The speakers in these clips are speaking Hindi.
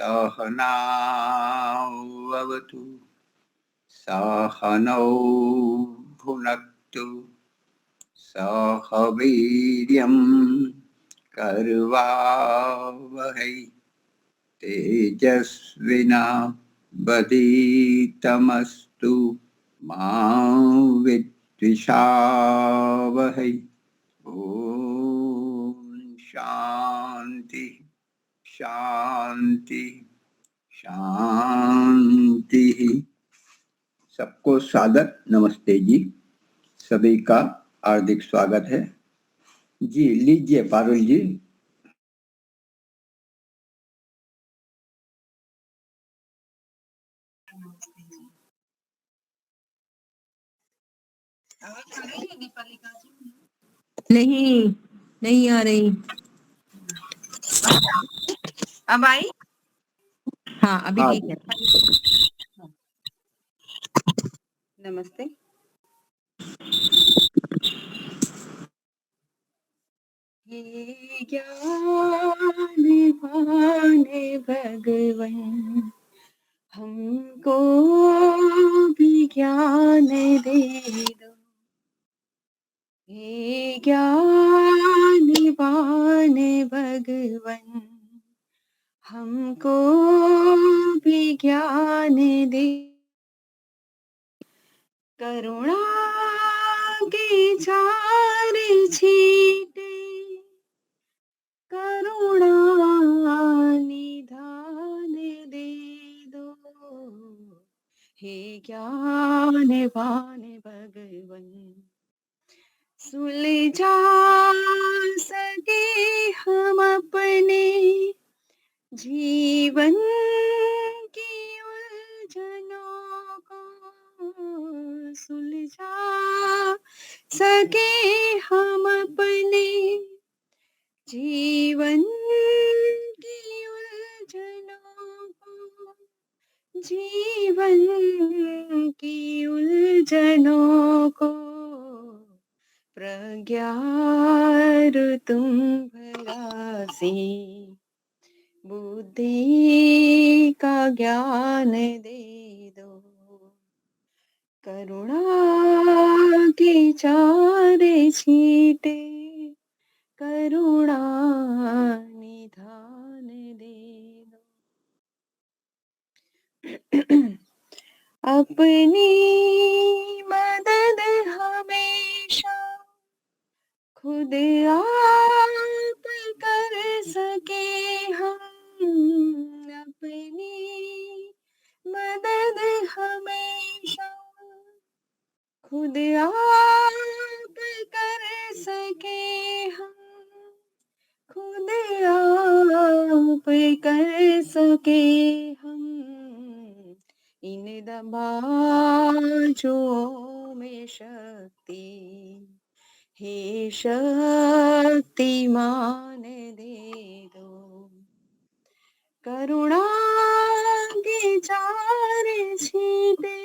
सहनावतु सहनौ भुनक्तु सह वीर्यं कर्वावहै तेजस्विनावधीतमस्तु मा विद्विषावहै। ओम शांति शांति शांति। सबको सादर नमस्ते जी। सभी का हार्दिक स्वागत है जी। लीजिए पारुल जी। नहीं नहीं आ रही। अब आई? हाँ अभी हाँ ठीक है। नमस्ते। हे ज्ञान पाने भगवन हमको भी ज्ञान दे दो। हे ज्ञान पाने भगवन हमको भी ज्ञान दे। करुणा के चार छीटे करुणा निधान दे दो। हे ज्ञानवान भगवन सुलझा सके हम अपने जीवन की उलझनों को। सुलझा सके हम अपने जीवन की उलझनों को। जीवन की उलझनों को प्रज्ञान तुम भला सी बुद्धि का ज्ञान दे दो। करुणा के चार छीटे करुणा निधान दे दो। अपनी मदद हमेशा खुद आप कर सके हम। अपनी मदद हमेशा खुद आप कर सके हम। खुद आप कर सके हम। इन दबाजों में शक्ति हे शक्तिमान दे दो। करुणा के चार छीटे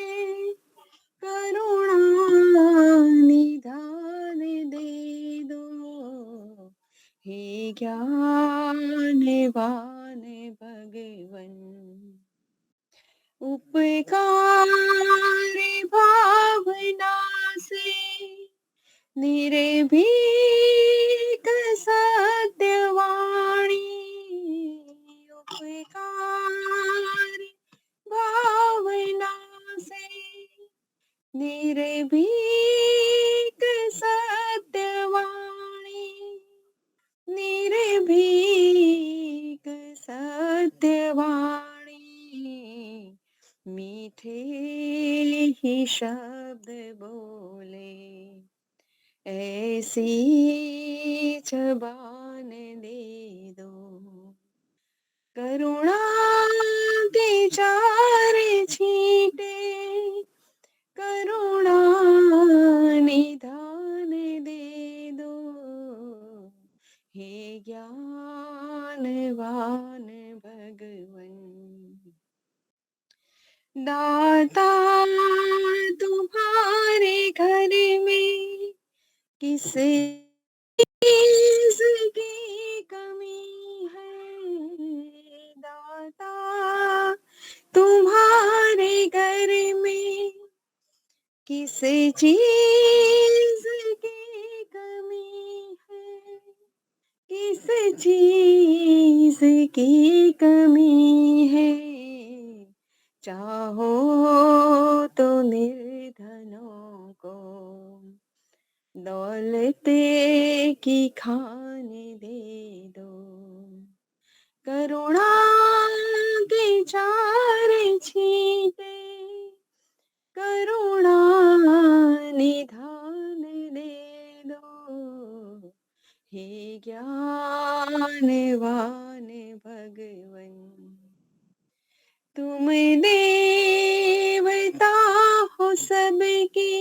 करुणा निधान दे दो। हे ज्ञानवान भगवन उपकार भावना से निर्भीक सत्यवाणी। उपकार भावना से निर्भीक सत्यवाणी। निर्भीक सत्यवाणी। मीठे ही शब्द बोले ऐसी जबान दे दो। करुणा के चार छीटे करुणा निधान दे दो। हे ज्ञानवान भगवन दाता तुम्हारे घर में किस चीज की कमी है। दाता किस चीज की कमी है, किस चीज की कमी है, चाहो तो निर्धनों को दौलत की खान दे दो। करुणा के चार छींटे करुणा निधान दे दो। हे ज्ञानवान भगवन, तुम देवता हो सबकी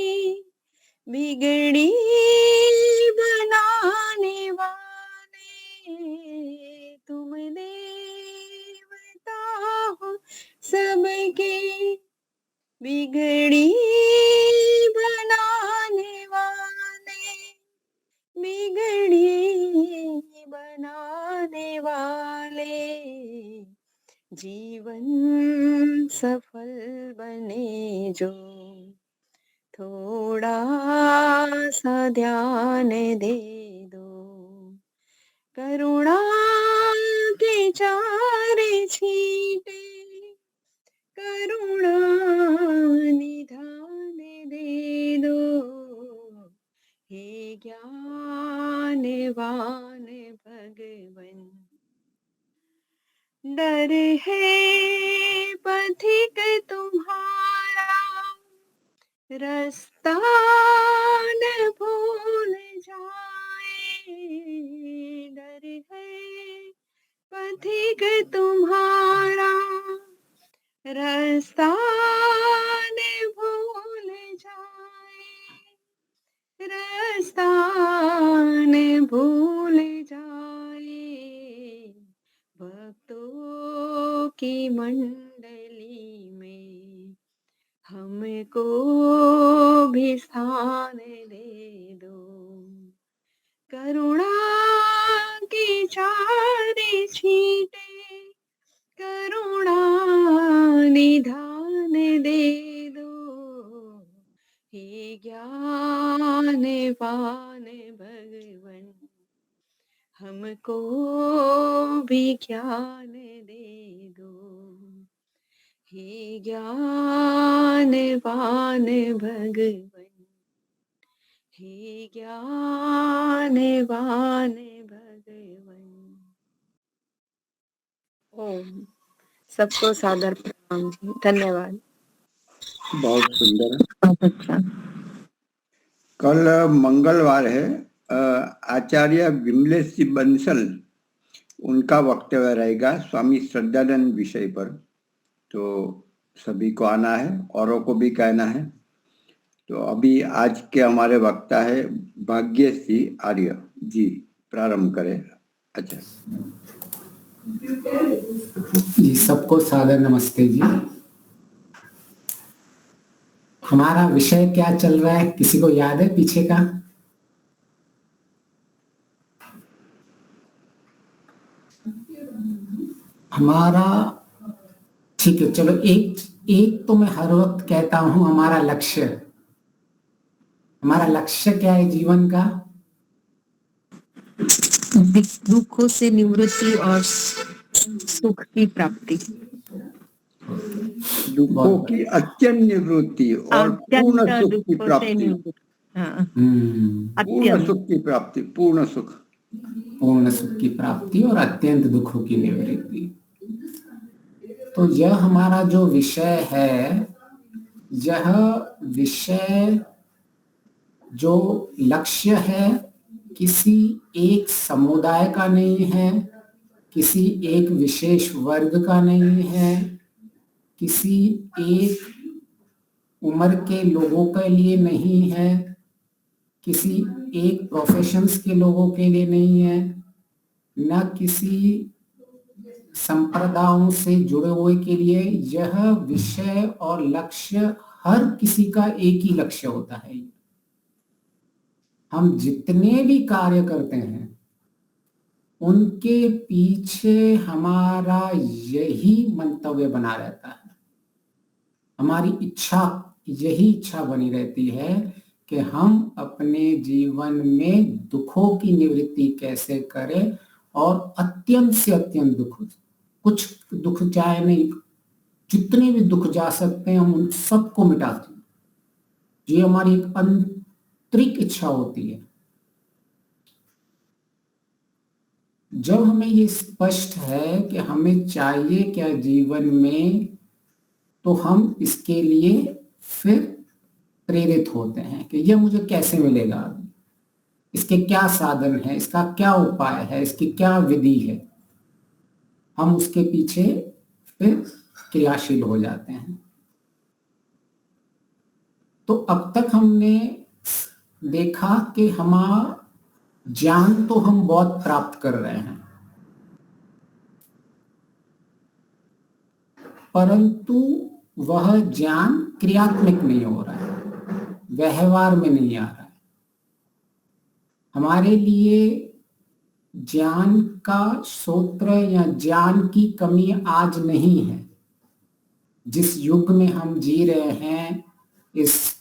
बिगड़ी बनाने वाले। तुम देवता हो सबकी बिगड़ी बनाने वाले, बिगड़ी बनाने वाले। जीवन सफल बने जो थोड़ा सा ध्यान दे दो। करुणा के चार छींटे करुणा निधान दे दो। हे ज्ञानवान भगवन, डर है पथिक तुम्हारा, रास्ता न भूल जाए। डर है पथिक तुम्हारा, रास्ता न भूल जाए, रास्ता न भूल जाए। भक्तों की मंडली में हमको भी स्थान दे दो। करुणा की चार छींटे करुणा निधान दे दो। हे ज्ञानवान भगवन, हमको भी ज्ञान दे दो। हे ज्ञानवान भगवन, हे ज्ञानवान भगवन। ओम। सबको सादर प्रणाम जी, धन्यवाद। बहुत सुंदर। बहुत अच्छा। कल मंगलवार है, आचार्य विमलेश जी बंसल उनका वक्तव्य रहेगा स्वामी श्रद्धानंद विषय पर। तो सभी को आना है, औरों को भी कहना है। तो अभी आज के हमारे वक्ता है भाग्येश जी आर्य जी, प्रारंभ करें। अच्छा जी, सबको सादर नमस्ते जी। हमारा विषय क्या चल रहा है, किसी को याद है पीछे का? हमारा ठीक है, चलो एक तो मैं हर वक्त कहता हूं, हमारा लक्ष्य क्या है जीवन का? दुखों से निवृत्ति और सुख की प्राप्ति। दुखों की अत्यंत निवृत्ति और पूर्ण सुख की प्राप्ति। हाँ, पूर्ण सुख की प्राप्ति, पूर्ण सुख की प्राप्ति और अत्यंत दुखों की निवृत्ति। तो यह हमारा जो विषय है, यह विषय जो लक्ष्य है किसी एक समुदाय का नहीं है, किसी एक विशेष वर्ग का नहीं है, किसी एक उम्र के लोगों के लिए नहीं है, किसी एक प्रोफेशंस के लोगों के लिए नहीं है, न किसी संप्रदायों से जुड़े हुए के लिए। यह विषय और लक्ष्य हर किसी का एक ही लक्ष्य होता है। हम जितने भी कार्य करते हैं उनके पीछे हमारा यही मंतव्य बना रहता है। हमारी इच्छा यही इच्छा बनी रहती है कि हम अपने जीवन में दुखों की निवृत्ति कैसे करें, और अत्यंत से अत्यंत दुख, कुछ दुख जाए नहीं, जितने भी दुख जा सकते हैं हम उन सबको मिटा दें। ये हमारी एक आंतरिक इच्छा होती है। जब हमें ये स्पष्ट है कि हमें चाहिए क्या जीवन में, तो हम इसके लिए फिर प्रेरित होते हैं कि यह मुझे कैसे मिलेगा, इसके क्या साधन है, इसका क्या उपाय है, इसकी क्या विधि है। हम उसके पीछे फिर क्रियाशील हो जाते हैं। तो अब तक हमने देखा कि हमारा ज्ञान तो हम बहुत प्राप्त कर रहे हैं, परंतु वह ज्ञान क्रियात्मक नहीं हो रहा है, व्यवहार में नहीं आ रहा है। हमारे लिए ज्ञान का सूत्र या ज्ञान की कमी आज नहीं है। जिस युग में हम जी रहे हैं, इस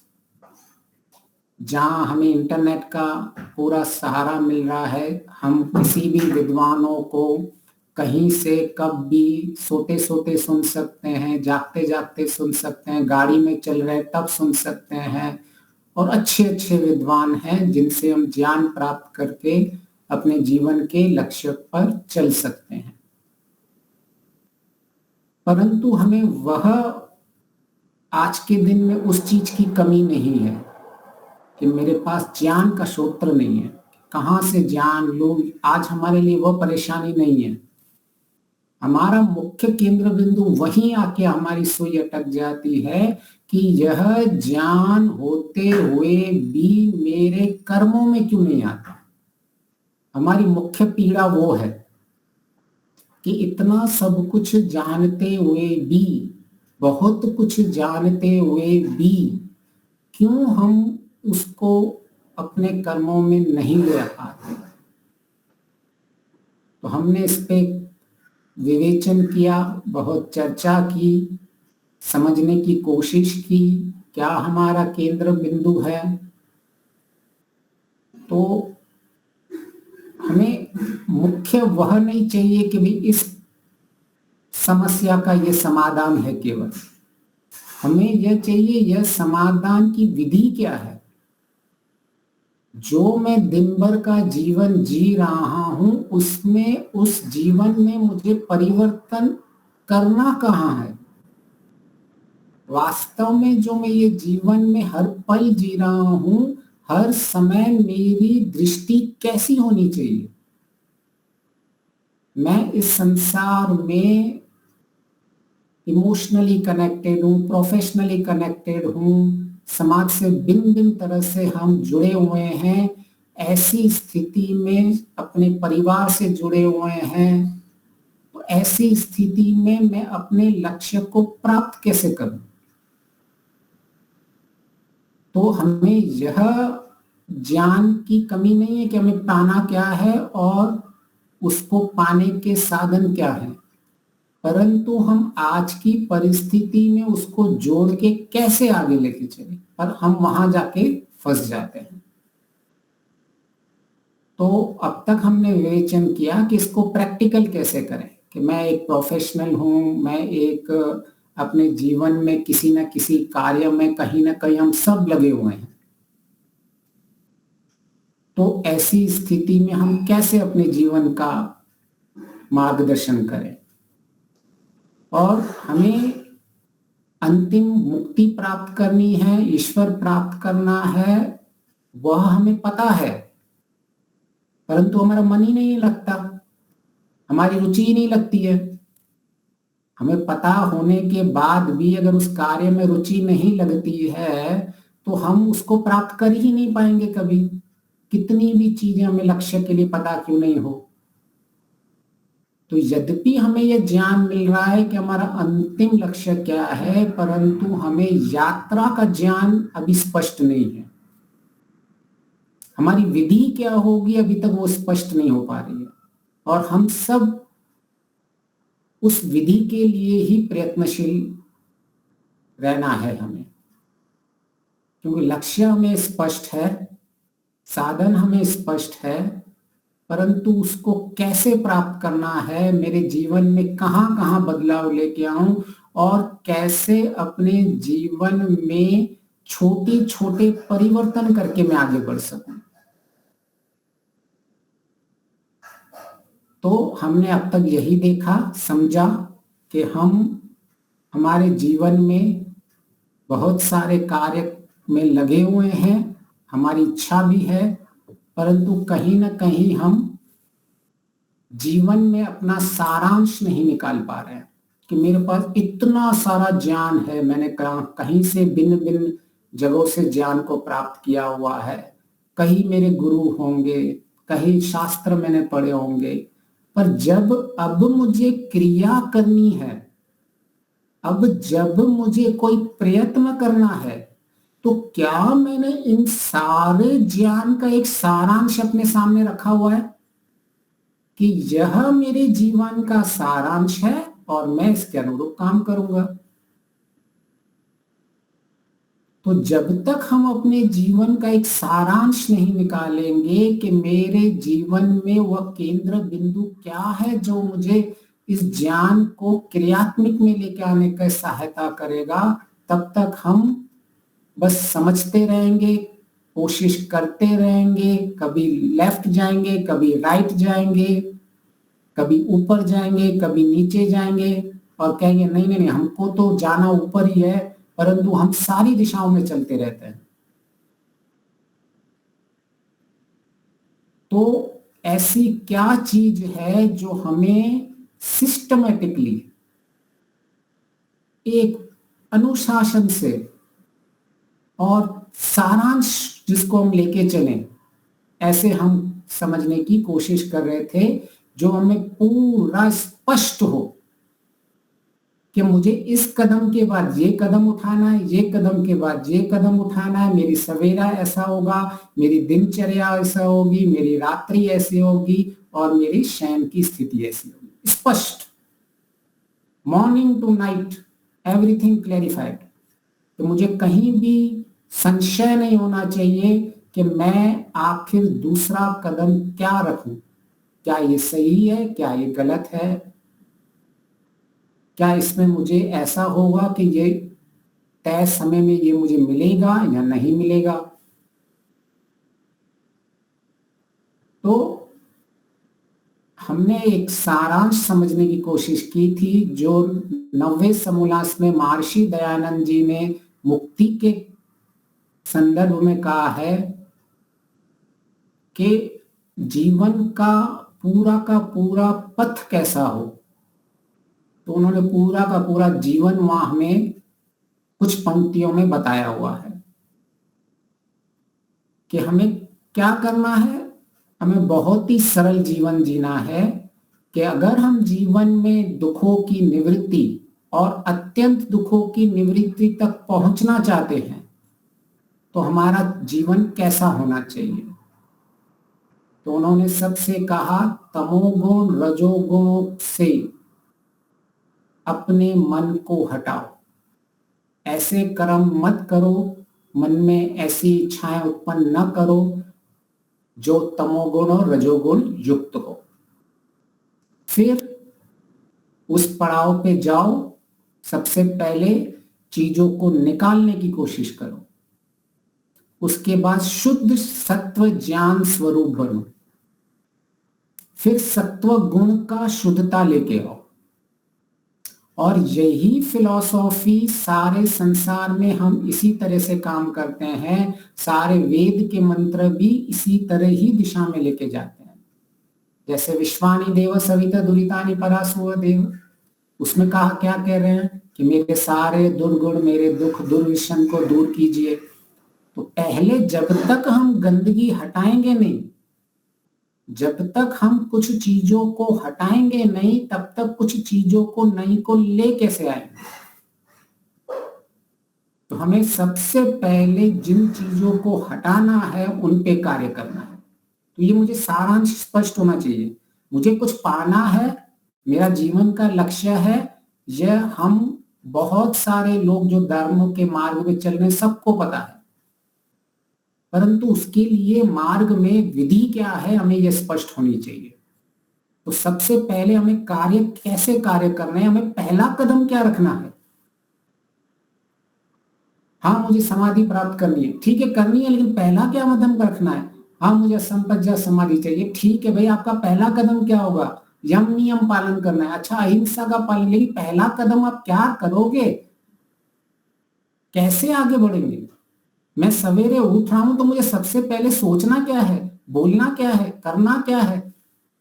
जहाँ हमें इंटरनेट का पूरा सहारा मिल रहा है, हम किसी भी विद्वानों को कहीं से कब भी सोते सोते सुन सकते हैं, जागते जागते सुन सकते हैं, गाड़ी में चल रहे तब सुन सकते हैं, और अच्छे अच्छे विद्वान हैं जिनसे हम ज्ञान प्राप्त करके अपने जीवन के लक्ष्य पर चल सकते हैं। परंतु हमें वह आज के दिन में उस चीज की कमी नहीं है कि मेरे पास ज्ञान का सूत्र नहीं है, कहाँ से ज्ञान लूं। आज हमारे लिए वह परेशानी नहीं है। हमारा मुख्य केंद्र बिंदु वहीं आके हमारी सुई अटक जाती है कि यह ज्ञान होते हुए भी मेरे कर्मों में क्यों नहीं आता। हमारी मुख्य पीड़ा वो है कि इतना सब कुछ जानते हुए भी, बहुत कुछ जानते हुए भी, क्यों हम उसको अपने कर्मों में नहीं ले पाते। तो हमने इस पे विवेचन किया, बहुत चर्चा की, समझने की कोशिश की क्या हमारा केंद्र बिंदु है। तो हमें मुख्य वह नहीं चाहिए कि भाई इस समस्या का ये समाधान है केवल, हमें यह चाहिए यह समाधान की विधि क्या है। जो मैं दिन भर का जीवन जी रहा हूं, उसमें उस जीवन में मुझे परिवर्तन करना कहाँ है। वास्तव में जो मैं ये जीवन में हर पल जी रहा हूं, हर समय मेरी दृष्टि कैसी होनी चाहिए। मैं इस संसार में इमोशनली कनेक्टेड हूँ, प्रोफेशनली कनेक्टेड हूँ, समाज से भिन्न भिन्न तरह से हम जुड़े हुए हैं। ऐसी स्थिति में अपने परिवार से जुड़े हुए हैं, तो ऐसी स्थिति में मैं अपने लक्ष्य को प्राप्त कैसे करूं। तो हमें यह ज्ञान की कमी नहीं है कि हमें पाना क्या है और उसको पाने के साधन क्या है, परंतु हम आज की परिस्थिति में उसको जोड़ के कैसे आगे लेके चले, पर हम वहां जाके फंस जाते हैं। तो अब तक हमने विवेचन किया कि इसको प्रैक्टिकल कैसे करें, कि मैं एक प्रोफेशनल हूं, मैं एक अपने जीवन में किसी न किसी कार्य में कहीं ना कहीं हम सब लगे हुए हैं। तो ऐसी स्थिति में हम कैसे अपने जीवन का मार्गदर्शन करें, और हमें अंतिम मुक्ति प्राप्त करनी है, ईश्वर प्राप्त करना है, वह हमें पता है, परंतु हमारा मन ही नहीं लगता, हमारी रुचि ही नहीं लगती है। हमें पता होने के बाद भी अगर उस कार्य में रुचि नहीं लगती है, तो हम उसको प्राप्त कर ही नहीं पाएंगे कभी, कितनी भी चीजें हमें लक्ष्य के लिए पता क्यों नहीं हो। तो यद्यपि हमें यह ज्ञान मिल रहा है कि हमारा अंतिम लक्ष्य क्या है, परंतु हमें यात्रा का ज्ञान अभी स्पष्ट नहीं है। हमारी विधि क्या होगी अभी तक वो स्पष्ट नहीं हो पा रही है, और हम सब उस विधि के लिए ही प्रयत्नशील रहना है हमें। क्योंकि लक्ष्य हमें स्पष्ट है, साधन हमें स्पष्ट है, परंतु उसको कैसे प्राप्त करना है, मेरे जीवन में कहाँ कहाँ बदलाव लेके आऊं और कैसे अपने जीवन में छोटे छोटे परिवर्तन करके मैं आगे बढ़ सकूं। तो हमने अब तक यही देखा, समझा कि हम हमारे जीवन में बहुत सारे कार्य में लगे हुए हैं, हमारी इच्छा भी है, परंतु कहीं ना कहीं हम जीवन में अपना सारांश नहीं निकाल पा रहे हैं कि मेरे पास इतना सारा ज्ञान है, मैंने कहीं से भिन्न भिन्न जगहों से ज्ञान को प्राप्त किया हुआ है, कहीं मेरे गुरु होंगे, कहीं शास्त्र मैंने पढ़े होंगे, पर जब अब मुझे क्रिया करनी है, अब जब मुझे कोई प्रयत्न करना है, तो क्या मैंने इन सारे ज्ञान का एक सारांश अपने सामने रखा हुआ है कि यह मेरे जीवन का सारांश है और मैं इसके अनुरूप काम करूंगा। तो जब तक हम अपने जीवन का एक सारांश नहीं निकालेंगे कि मेरे जीवन में वह केंद्र बिंदु क्या है जो मुझे इस ज्ञान को क्रियात्मक में लेके आने का सहायता करेगा, तब तक हम बस समझते रहेंगे, कोशिश करते रहेंगे, कभी लेफ्ट जाएंगे, कभी राइट जाएंगे, कभी ऊपर जाएंगे, कभी नीचे जाएंगे और कहेंगे नहीं नहीं नहीं हमको तो जाना ऊपर ही है, परंतु हम सारी दिशाओं में चलते रहते हैं। तो ऐसी क्या चीज है जो हमें सिस्टमेटिकली एक अनुशासन से और सारांश जिसको हम लेके चलें, ऐसे हम समझने की कोशिश कर रहे थे, जो हमें पूरा स्पष्ट हो कि मुझे इस कदम के बाद ये कदम उठाना है, ये कदम के बाद ये कदम उठाना है, मेरी सवेरा ऐसा होगा, मेरी दिनचर्या ऐसा होगी, मेरी रात्रि ऐसी होगी और मेरी शयन की स्थिति ऐसी होगी। स्पष्ट, morning to night everything clarified. तो मुझे कहीं भी संशय नहीं होना चाहिए कि मैं आखिर दूसरा कदम क्या रखूं, क्या ये सही है, क्या ये गलत है, क्या इसमें मुझे ऐसा होगा कि ये तय समय में ये मुझे मिलेगा या नहीं मिलेगा। तो हमने एक सारांश समझने की कोशिश की थी, जो 90वें समोल्लास में महर्षि दयानंद जी ने मुक्ति के संदर्भ में कहा है कि जीवन का पूरा पथ कैसा हो। तो उन्होंने पूरा का पूरा जीवन वहां हमें कुछ पंक्तियों में बताया हुआ है कि हमें क्या करना है। हमें बहुत ही सरल जीवन जीना है कि अगर हम जीवन में दुखों की निवृत्ति और अत्यंत दुखों की निवृत्ति तक पहुंचना चाहते हैं, तो हमारा जीवन कैसा होना चाहिए। तो उन्होंने सबसे कहा, तमोगुण रजोगुण से अपने मन को हटाओ, ऐसे कर्म मत करो, मन में ऐसी इच्छाएं उत्पन्न न करो जो तमोगुण और रजोगुण युक्त हो। फिर उस पड़ाव पे जाओ, सबसे पहले चीजों को निकालने की कोशिश करो, उसके बाद शुद्ध सत्व ज्ञान स्वरूप बनो, फिर सत्व गुण का शुद्धता लेके आओ। और यही फिलॉसफी सारे संसार में हम इसी तरह से काम करते हैं। सारे वेद के मंत्र भी इसी तरह ही दिशा में लेके जाते हैं। जैसे विश्वानि देव सविता दुरितानि परासुव देव, उसमें कहा क्या कह रहे हैं कि मेरे सारे दुर्गुण, मेरे दुख दुर्विशन को दूर कीजिए। तो पहले जब तक हम गंदगी हटाएंगे नहीं, जब तक हम कुछ चीजों को हटाएंगे नहीं, तब तक कुछ चीजों को नई को ले कैसे आएंगे। तो हमें सबसे पहले जिन चीजों को हटाना है उन पे कार्य करना है। तो ये मुझे सारांश स्पष्ट होना चाहिए। मुझे कुछ पाना है, मेरा जीवन का लक्ष्य है। यह हम बहुत सारे लोग जो धर्म के मार्ग में चल रहे हैं सबको पता है, परंतु उसके लिए मार्ग में विधि क्या है हमें यह स्पष्ट होनी चाहिए। तो सबसे पहले हमें कार्य कैसे कार्य करना है, हमें पहला कदम क्या रखना है। हाँ मुझे समाधि प्राप्त करनी है, ठीक है करनी है, लेकिन पहला क्या कदम रखना है। हाँ मुझे संपज्ञा समाधि चाहिए, ठीक है भाई आपका पहला कदम क्या होगा, यम नियम पालन करना है। अच्छा अहिंसा का पालन, लेकिन पहला कदम आप क्या करोगे, कैसे आगे बढ़ेंगे। मैं सवेरे उठ रहा हूं तो मुझे सबसे पहले सोचना क्या है, बोलना क्या है, करना क्या है,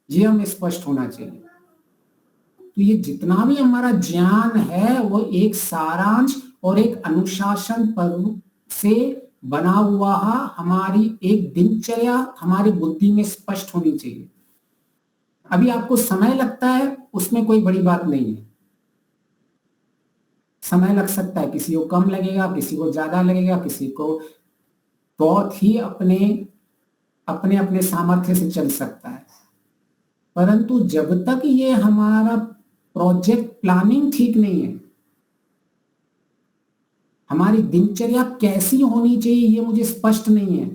ये हमें स्पष्ट होना चाहिए। तो ये जितना भी हमारा ज्ञान है वो एक सारांश और एक अनुशासन पर्व से बना हुआ हमारी एक दिनचर्या हमारी बुद्धि में स्पष्ट होनी चाहिए। अभी आपको समय लगता है उसमें कोई बड़ी बात नहीं है, समय लग सकता है, किसी को कम लगेगा, किसी को ज्यादा लगेगा, किसी को बहुत ही अपने अपने अपने सामर्थ्य से चल सकता है। परंतु जब तक ये हमारा प्रोजेक्ट प्लानिंग ठीक नहीं है, हमारी दिनचर्या कैसी होनी चाहिए ये मुझे स्पष्ट नहीं है।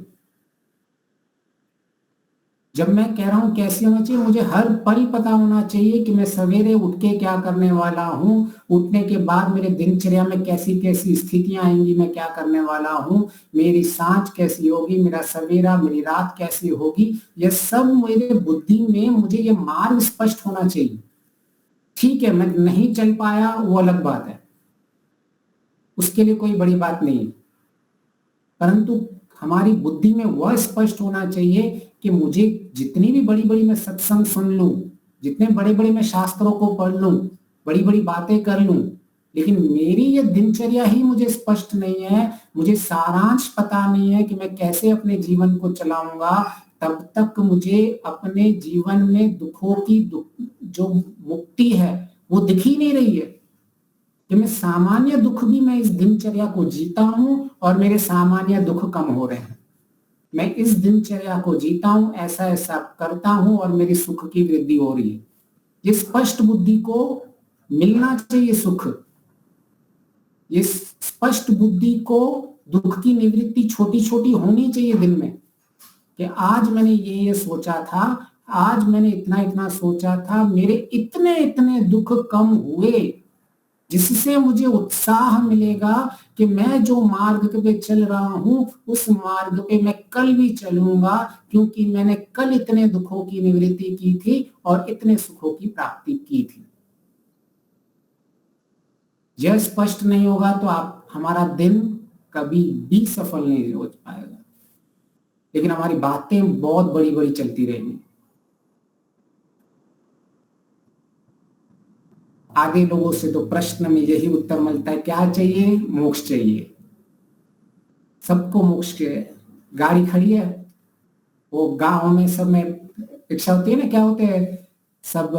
जब मैं कह रहा हूं कैसी होना चाहिए, मुझे हर पल पता होना चाहिए कि मैं सवेरे उठ के क्या करने वाला हूं, उठने के बाद मेरे दिनचर्या में कैसी कैसी स्थितियां आएंगी, मैं क्या करने वाला हूं, मेरी सांझ कैसी होगी, मेरा सवेरा मेरी रात कैसी होगी, यह सब मेरे बुद्धि में मुझे ये मार्ग स्पष्ट होना चाहिए। ठीक है मैं नहीं चल पाया वो अलग बात है, उसके लिए कोई बड़ी बात नहीं, परंतु हमारी बुद्धि में वह स्पष्ट होना चाहिए कि मुझे जितनी भी बड़ी बड़ी मैं सत्संग सुन लूं, जितने बड़े बड़े मैं शास्त्रों को पढ़ लूं, बड़ी बड़ी बातें कर लूं, लेकिन मेरी ये दिनचर्या ही मुझे स्पष्ट नहीं है, मुझे सारांश पता नहीं है कि मैं कैसे अपने जीवन को चलाऊंगा, तब तक मुझे अपने जीवन में दुखों की जो मुक्ति है वो दिख ही नहीं रही है। कि मैं सामान्य दुख भी मैं इस दिनचर्या को जीता हूं और मेरे सामान्य दुख कम हो रहे हैं, मैं इस दिनचर्या को जीता हूं, ऐसा ऐसा करता हूं और मेरी सुख की वृद्धि हो रही है। ये स्पष्ट बुद्धि को मिलना चाहिए सुख, ये स्पष्ट बुद्धि को दुख की निवृत्ति छोटी छोटी होनी चाहिए दिन में, कि आज मैंने ये सोचा था, आज मैंने इतना इतना सोचा था, मेरे इतने इतने दुख कम हुए, जिससे मुझे उत्साह मिलेगा कि मैं जो मार्ग पे चल रहा हूं उस मार्ग पे मैं कल भी चलूंगा, क्योंकि मैंने कल इतने दुखों की निवृत्ति की थी और इतने सुखों की प्राप्ति की थी। यह स्पष्ट नहीं होगा तो आप हमारा दिन कभी भी सफल नहीं हो पाएगा, लेकिन हमारी बातें बहुत बड़ी बड़ी चलती रहेंगी। आगे लोगों से तो प्रश्न में यही उत्तर मिलता है, क्या चाहिए, मोक्ष चाहिए, सबको मोक्ष के गाड़ी खड़ी है, वो गांव में सब में रिक्शा होती है ना, क्या होते हैं सब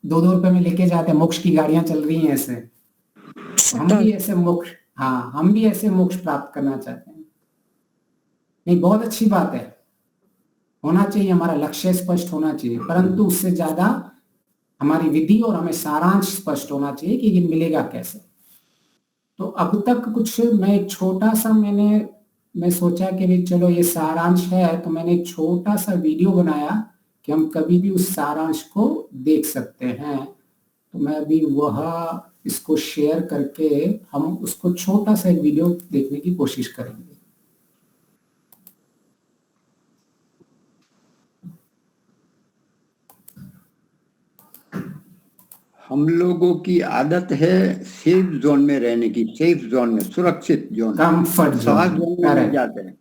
2-2 रुपए में लेके जाते हैं, मोक्ष की गाड़ियां चल रही हैं ऐसे, हम भी ऐसे मोक्ष, हाँ हम भी ऐसे मोक्ष प्राप्त करना चाहते हैं। नहीं बहुत अच्छी बात है, होना चाहिए, हमारा लक्ष्य स्पष्ट होना चाहिए, परंतु उससे ज्यादा हमारी विधि और हमें सारांश स्पष्ट होना चाहिए कि ये मिलेगा कैसे। तो अब तक कुछ मैं एक छोटा सा मैं सोचा कि भी चलो ये सारांश है, तो मैंने एक छोटा सा वीडियो बनाया कि हम कभी भी उस सारांश को देख सकते हैं। तो मैं अभी वह इसको शेयर करके हम उसको छोटा सा एक वीडियो देखने की कोशिश करेंगे। हम लोगों की आदत है सेफ जोन में रहने की, सेफ जोन में, सुरक्षित जोन, कंफर्ट साहस जोन में नहीं जाते हैं।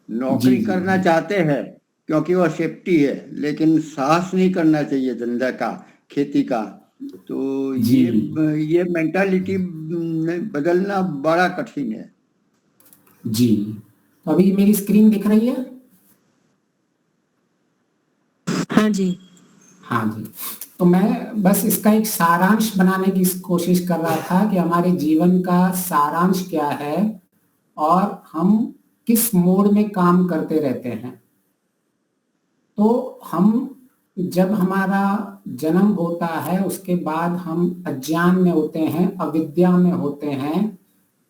नौकरी जी, करना चाहते हैं क्योंकि वह सेफ्टी है, लेकिन साहस नहीं करना चाहिए धंधा का, खेती का। तो ये मेंटालिटी बदलना बड़ा कठिन है। जी, तो अभी मेरी स्क्रीन दिख रही है? हाँ जी। हाँ जी, तो मैं बस इसका एक सारांश बनाने की कोशिश कर रहा था कि हमारे जीवन का सारांश क्या है और हम किस मोड में काम करते रहते हैं। तो हम जब हमारा जन्म होता है उसके बाद हम अज्ञान में होते हैं, अविद्या में होते हैं,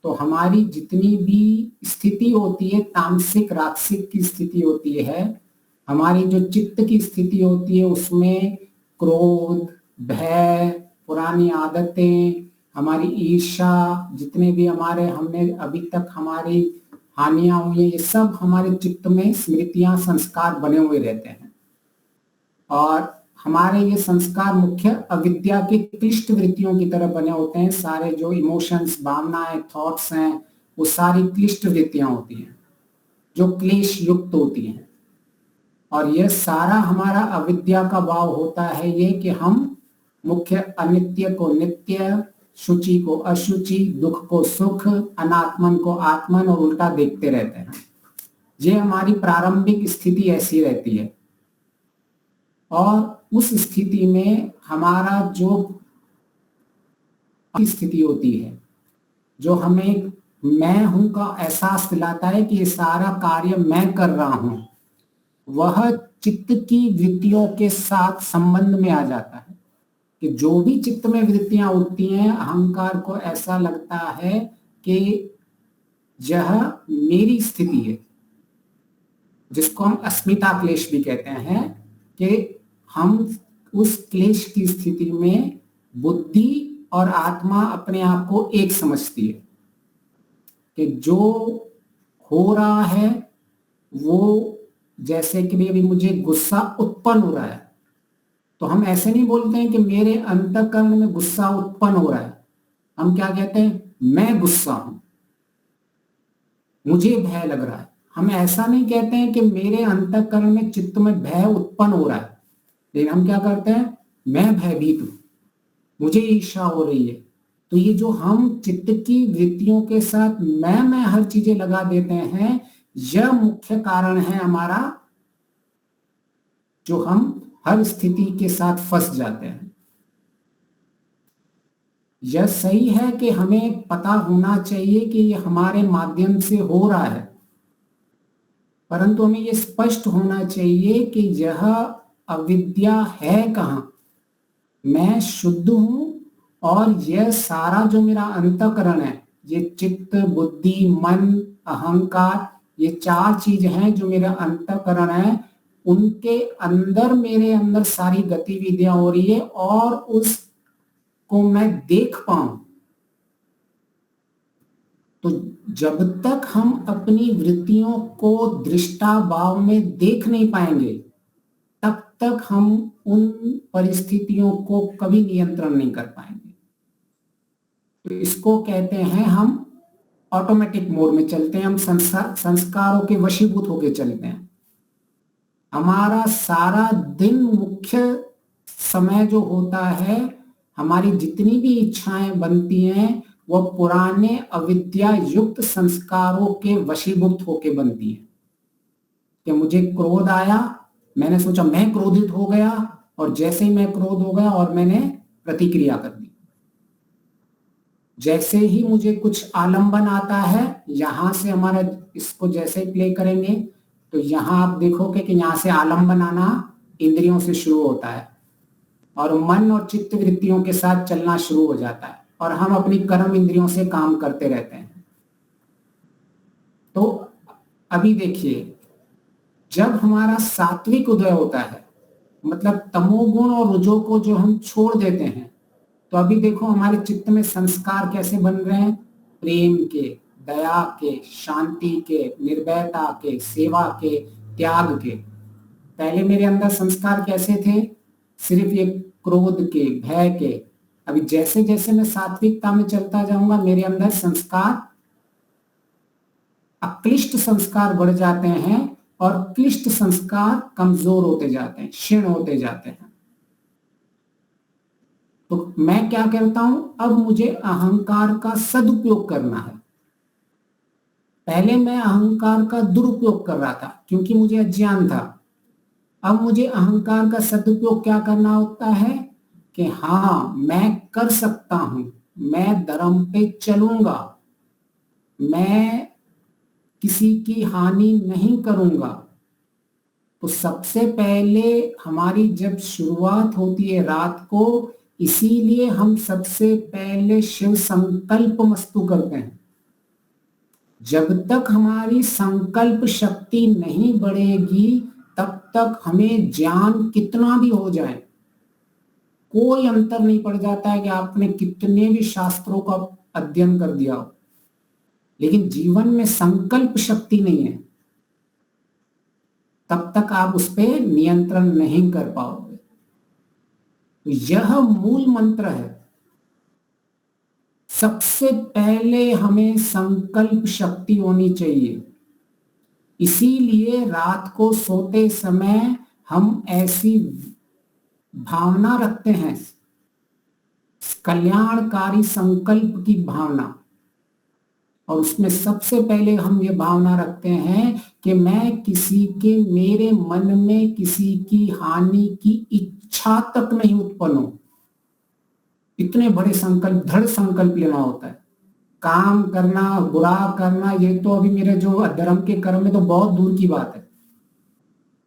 तो हमारी जितनी भी स्थिति होती है, तामसिक राजसिक की स्थिति होती है, हमारी जो चित्त की स्थिति होती है उसमें क्रोध, भय, पुरानी आदतें, हमारी ईर्ष्या, जितने भी हमने अभी तक हमारी हानियां हुई है, ये सब हमारे चित्त में स्मृतियां, संस्कार बने हुए रहते हैं। और हमारे ये संस्कार मुख्य अविद्या के क्लिष्ट वृत्तियों की तरह बने होते हैं। सारे जो इमोशंस, भावनाएं, थॉट्स हैं, वो सारी क्लिष्ट वृत्तियां होती हैं जो क्लेश युक्त होती हैं। और यह सारा हमारा अविद्या का भाव होता है ये कि हम मुख्य अनित्य को नित्य, शुचि को अशुचि, दुख को सुख, अनात्मन को आत्मन और उल्टा देखते रहते हैं। ये हमारी प्रारंभिक स्थिति ऐसी रहती है। और उस स्थिति में हमारा जो स्थिति होती है, जो हमें मैं हूं का एहसास दिलाता है कि ये सारा कार्य मैं कर रहा हूं, वह चित्त की वृत्तियों के साथ संबंध में आ जाता है। कि जो भी चित्त में वृत्तियां उठती हैं, अहंकार को ऐसा लगता है कि यह मेरी स्थिति है, जिसको हम अस्मिता क्लेश भी कहते हैं, कि हम उस क्लेश की स्थिति में बुद्धि और आत्मा अपने आप को एक समझती है कि जो हो रहा है वो, जैसे कि अभी मुझे गुस्सा उत्पन्न हो रहा है, तो हम ऐसे नहीं बोलते हैं कि मेरे अंतःकरण में गुस्सा उत्पन्न हो रहा है। हम क्या कहते हैं? मैं गुस्सा हूं, मुझे भय लग रहा है। हम ऐसा नहीं कहते हैं कि मेरे अंतःकरण में, चित्त में भय उत्पन्न हो रहा है, लेकिन हम क्या करते हैं? मैं भयभीत हूं, मुझे ईर्ष्या हो रही है। तो ये जो हम चित्त की वृत्तियों के साथ मैं हर चीजें लगा देते हैं, यह मुख्य कारण है हमारा, जो हम हर स्थिति के साथ फंस जाते हैं। यह सही है कि हमें पता होना चाहिए कि यह हमारे माध्यम से हो रहा है, परंतु हमें यह स्पष्ट होना चाहिए कि यह अविद्या है कहां। मैं शुद्ध हूं और यह सारा जो मेरा अंतःकरण है, ये चित्त, बुद्धि, मन, अहंकार, ये चार चीज हैं जो मेरा अंतःकरण है, उनके अंदर, मेरे अंदर सारी गतिविधियां हो रही है और उसको मैं देख पाऊं। तो जब तक हम अपनी वृत्तियों को दृष्टा भाव में देख नहीं पाएंगे, तब तक हम उन परिस्थितियों को कभी नियंत्रण नहीं कर पाएंगे। तो इसको कहते हैं हम ऑटोमेटिक मोड में चलते हैं, हम संस्कारों के वशीभूत होकर चलते हैं। हमारा सारा दिन मुख्य समय जो होता है, हमारी जितनी भी इच्छाएं बनती हैं, वह पुराने अविद्या युक्त संस्कारों के वशीभूत होके बनती हैं। कि मुझे क्रोध आया, मैंने सोचा मैं क्रोधित हो गया, और जैसे ही मैं क्रोध हो गया और मैंने प्रतिक्रिया कर दी। जैसे ही मुझे कुछ आलंबन आता है, यहां से हमारा, इसको जैसे ही प्ले करेंगे तो यहां आप देखोगे कि यहां से आलंबन आना इंद्रियों से शुरू होता है और मन और चित्त वृत्तियों के साथ चलना शुरू हो जाता है, और हम अपनी कर्म इंद्रियों से काम करते रहते हैं। तो अभी देखिए, जब हमारा सात्विक उदय होता है, मतलब तमोगुण और रजो को जो हम छोड़ देते हैं, तो अभी देखो हमारे चित्त में संस्कार कैसे बन रहे हैं? प्रेम के, दया के, शांति के, निर्भयता के, सेवा के, त्याग के। पहले मेरे अंदर संस्कार कैसे थे? सिर्फ ये क्रोध के, भय के। अभी जैसे जैसे मैं सात्विकता में चलता जाऊंगा, मेरे अंदर संस्कार, अक्लिष्ट संस्कार बढ़ जाते हैं और क्लिष्ट संस्कार कमजोर होते जाते हैं, क्षीण होते जाते हैं। तो मैं क्या करता हूं? अब मुझे अहंकार का सदुपयोग करना है। पहले मैं अहंकार का दुरुपयोग कर रहा था क्योंकि मुझे अज्ञान था। अब मुझे अहंकार का सदुपयोग क्या करना होता है कि हाँ, मैं कर सकता हूं, मैं धर्म पे चलूंगा, मैं किसी की हानि नहीं करूंगा। तो सबसे पहले हमारी जब शुरुआत होती है रात को, इसीलिए हम सबसे पहले शिव संकल्प मस्तु करते हैं जब तक हमारी संकल्प शक्ति नहीं बढ़ेगी तब तक हमें ज्ञान कितना भी हो जाए कोई अंतर नहीं पड़ जाता है कि आपने कितने भी शास्त्रों का अध्ययन कर दिया हो, लेकिन जीवन में संकल्प शक्ति नहीं है तब तक आप उस पर नियंत्रण नहीं कर पाओगे। तो यह मूल मंत्र है। सबसे पहले हमें संकल्प शक्ति होनी चाहिए। इसीलिए रात को सोते समय हम ऐसी भावना रखते हैं, कल्याणकारी संकल्प की भावना, और उसमें सबसे पहले हम ये भावना रखते हैं कि मैं किसी के, मेरे मन में किसी की हानि की इच्छा तक नहीं उत्पन्न हो। इतने बड़े संकल्प, दृढ़ संकल्प लेना होता है। काम करना, बुरा करना, ये तो अभी मेरे जो अधर्म के कर्म में तो बहुत दूर की बात है।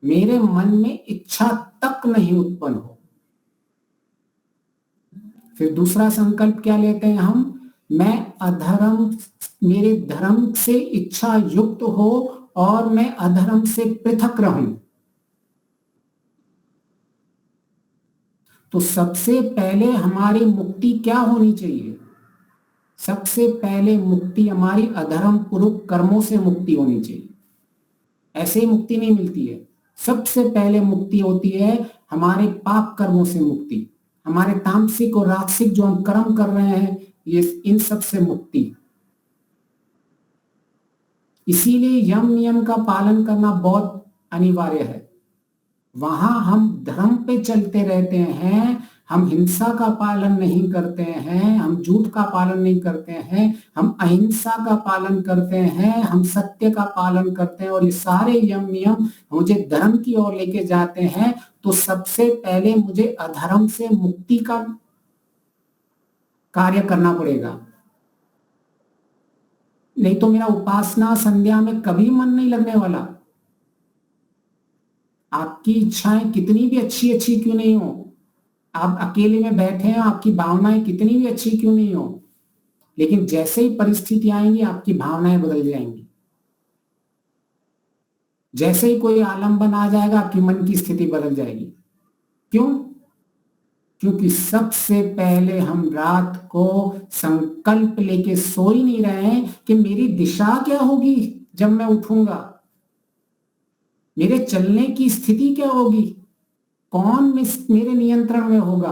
मेरे मन में इच्छा तक नहीं उत्पन्न हो। फिर दूसरा संकल्प क्या लेते हैं हम, मैं अधर्म, मेरे धर्म से इच्छा युक्त हो और मैं अधर्म से पृथक रहूं। तो सबसे पहले हमारी मुक्ति क्या होनी चाहिए? सबसे पहले मुक्ति हमारी अधर्म पूर्वक कर्मों से मुक्ति होनी चाहिए। ऐसे ही मुक्ति नहीं मिलती है। सबसे पहले मुक्ति होती है हमारे पाप कर्मों से मुक्ति, हमारे तामसिक और राजसिक जो हम कर्म कर रहे हैं, ये इन सब से मुक्ति। इसीलिए यम नियम का पालन करना बहुत अनिवार्य है। वहां हम धर्म पे चलते रहते हैं, हम हिंसा का पालन नहीं करते हैं, हम झूठ का पालन नहीं करते हैं, हम अहिंसा का पालन करते हैं, हम सत्य का पालन करते हैं, और ये सारे यम नियम मुझे धर्म की ओर लेके जाते हैं। तो सबसे पहले मुझे अधर्म से मुक्ति का कार्य करना पड़ेगा, नहीं तो मेरा उपासना संध्या में कभी मन नहीं लगने वाला। आपकी इच्छाएं कितनी भी अच्छी अच्छी क्यों नहीं हो, आप अकेले में बैठे हैं, आपकी भावनाएं कितनी भी अच्छी क्यों नहीं हो, लेकिन जैसे ही परिस्थिति आएंगी आपकी भावनाएं बदल जाएंगी। जैसे ही कोई आलम्बन आ जाएगा आपकी मन की स्थिति बदल जाएगी। क्यों? क्योंकि सबसे पहले हम रात को संकल्प लेके सो ही नहीं रहे हैं कि मेरी दिशा क्या होगी जब मैं उठूंगा, मेरे चलने की स्थिति क्या होगी, कौन मेरे नियंत्रण में होगा।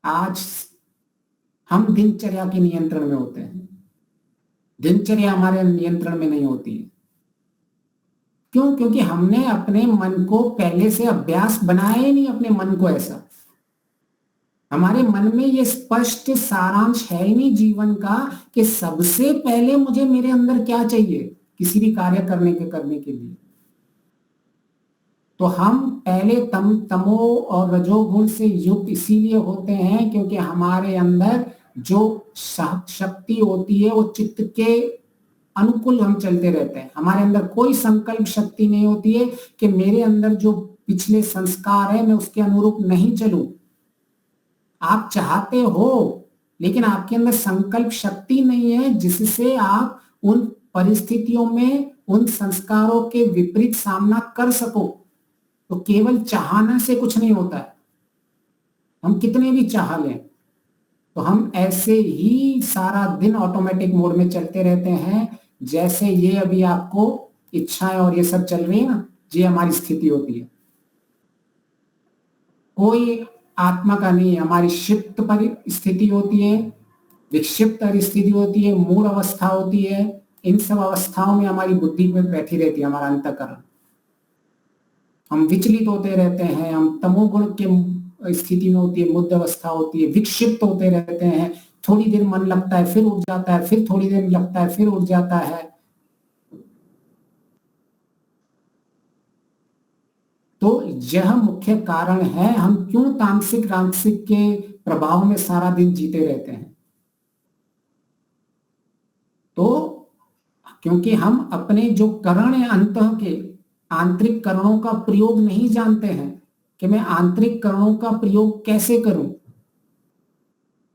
आज हम दिनचर्या के नियंत्रण में होते हैं, दिनचर्या हमारे नियंत्रण में नहीं होती है। क्यों? क्योंकि हमने अपने मन को पहले से अभ्यास बनाया ही नहीं, अपने मन को ऐसा। हमारे मन में ये स्पष्ट सारांश है ही नहीं जीवन का कि सबसे पहले मुझे मेरे अंदर क्या चाहिए किसी भी कार्य करने के लिए। तो हम पहले तमो और रजोगुण से युक्त इसीलिए होते हैं क्योंकि हमारे अंदर जो शक्ति होती है वो चित्त के अनुकूल हम चलते रहते हैं। हमारे अंदर कोई संकल्प शक्ति नहीं होती है कि मेरे अंदर जो पिछले संस्कार है मैं उसके अनुरूप नहीं चलूं। आप चाहते हो लेकिन आपके अंदर संकल्प शक्ति नहीं है जिससे आप उन परिस्थितियों में उन संस्कारों के विपरीत सामना कर सको। तो केवल चाहने से कुछ नहीं होता है, हम कितने भी चाह लें तो हम ऐसे ही सारा दिन ऑटोमेटिक मोड में चलते रहते हैं। जैसे ये अभी आपको इच्छाएं और ये सब चल रही है ना, ये हमारी स्थिति होती है, कोई आत्मा का नहीं है। हमारी क्षिप्त परिस्थिति होती है, विक्षिप्त स्थिति होती है, मूल अवस्था होती है। इन सब अवस्थाओं में हमारी बुद्धि में बैठी रहती है हमारा अंतःकरण। हम विचलित होते रहते हैं, हम तमोगुण के स्थिति में होती है, मुद्ध अवस्था होती है, विक्षिप्त होते रहते हैं। थोड़ी देर मन लगता है फिर उठ जाता है, फिर थोड़ी देर लगता है फिर उठ जाता है। तो यह मुख्य कारण है हम क्यों तामसिक राजसिक के प्रभाव में सारा दिन जीते रहते हैं। तो क्योंकि हम अपने जो करण है अंतः के आंतरिक करणों का प्रयोग नहीं जानते हैं कि मैं आंतरिक करणों का प्रयोग कैसे करूं।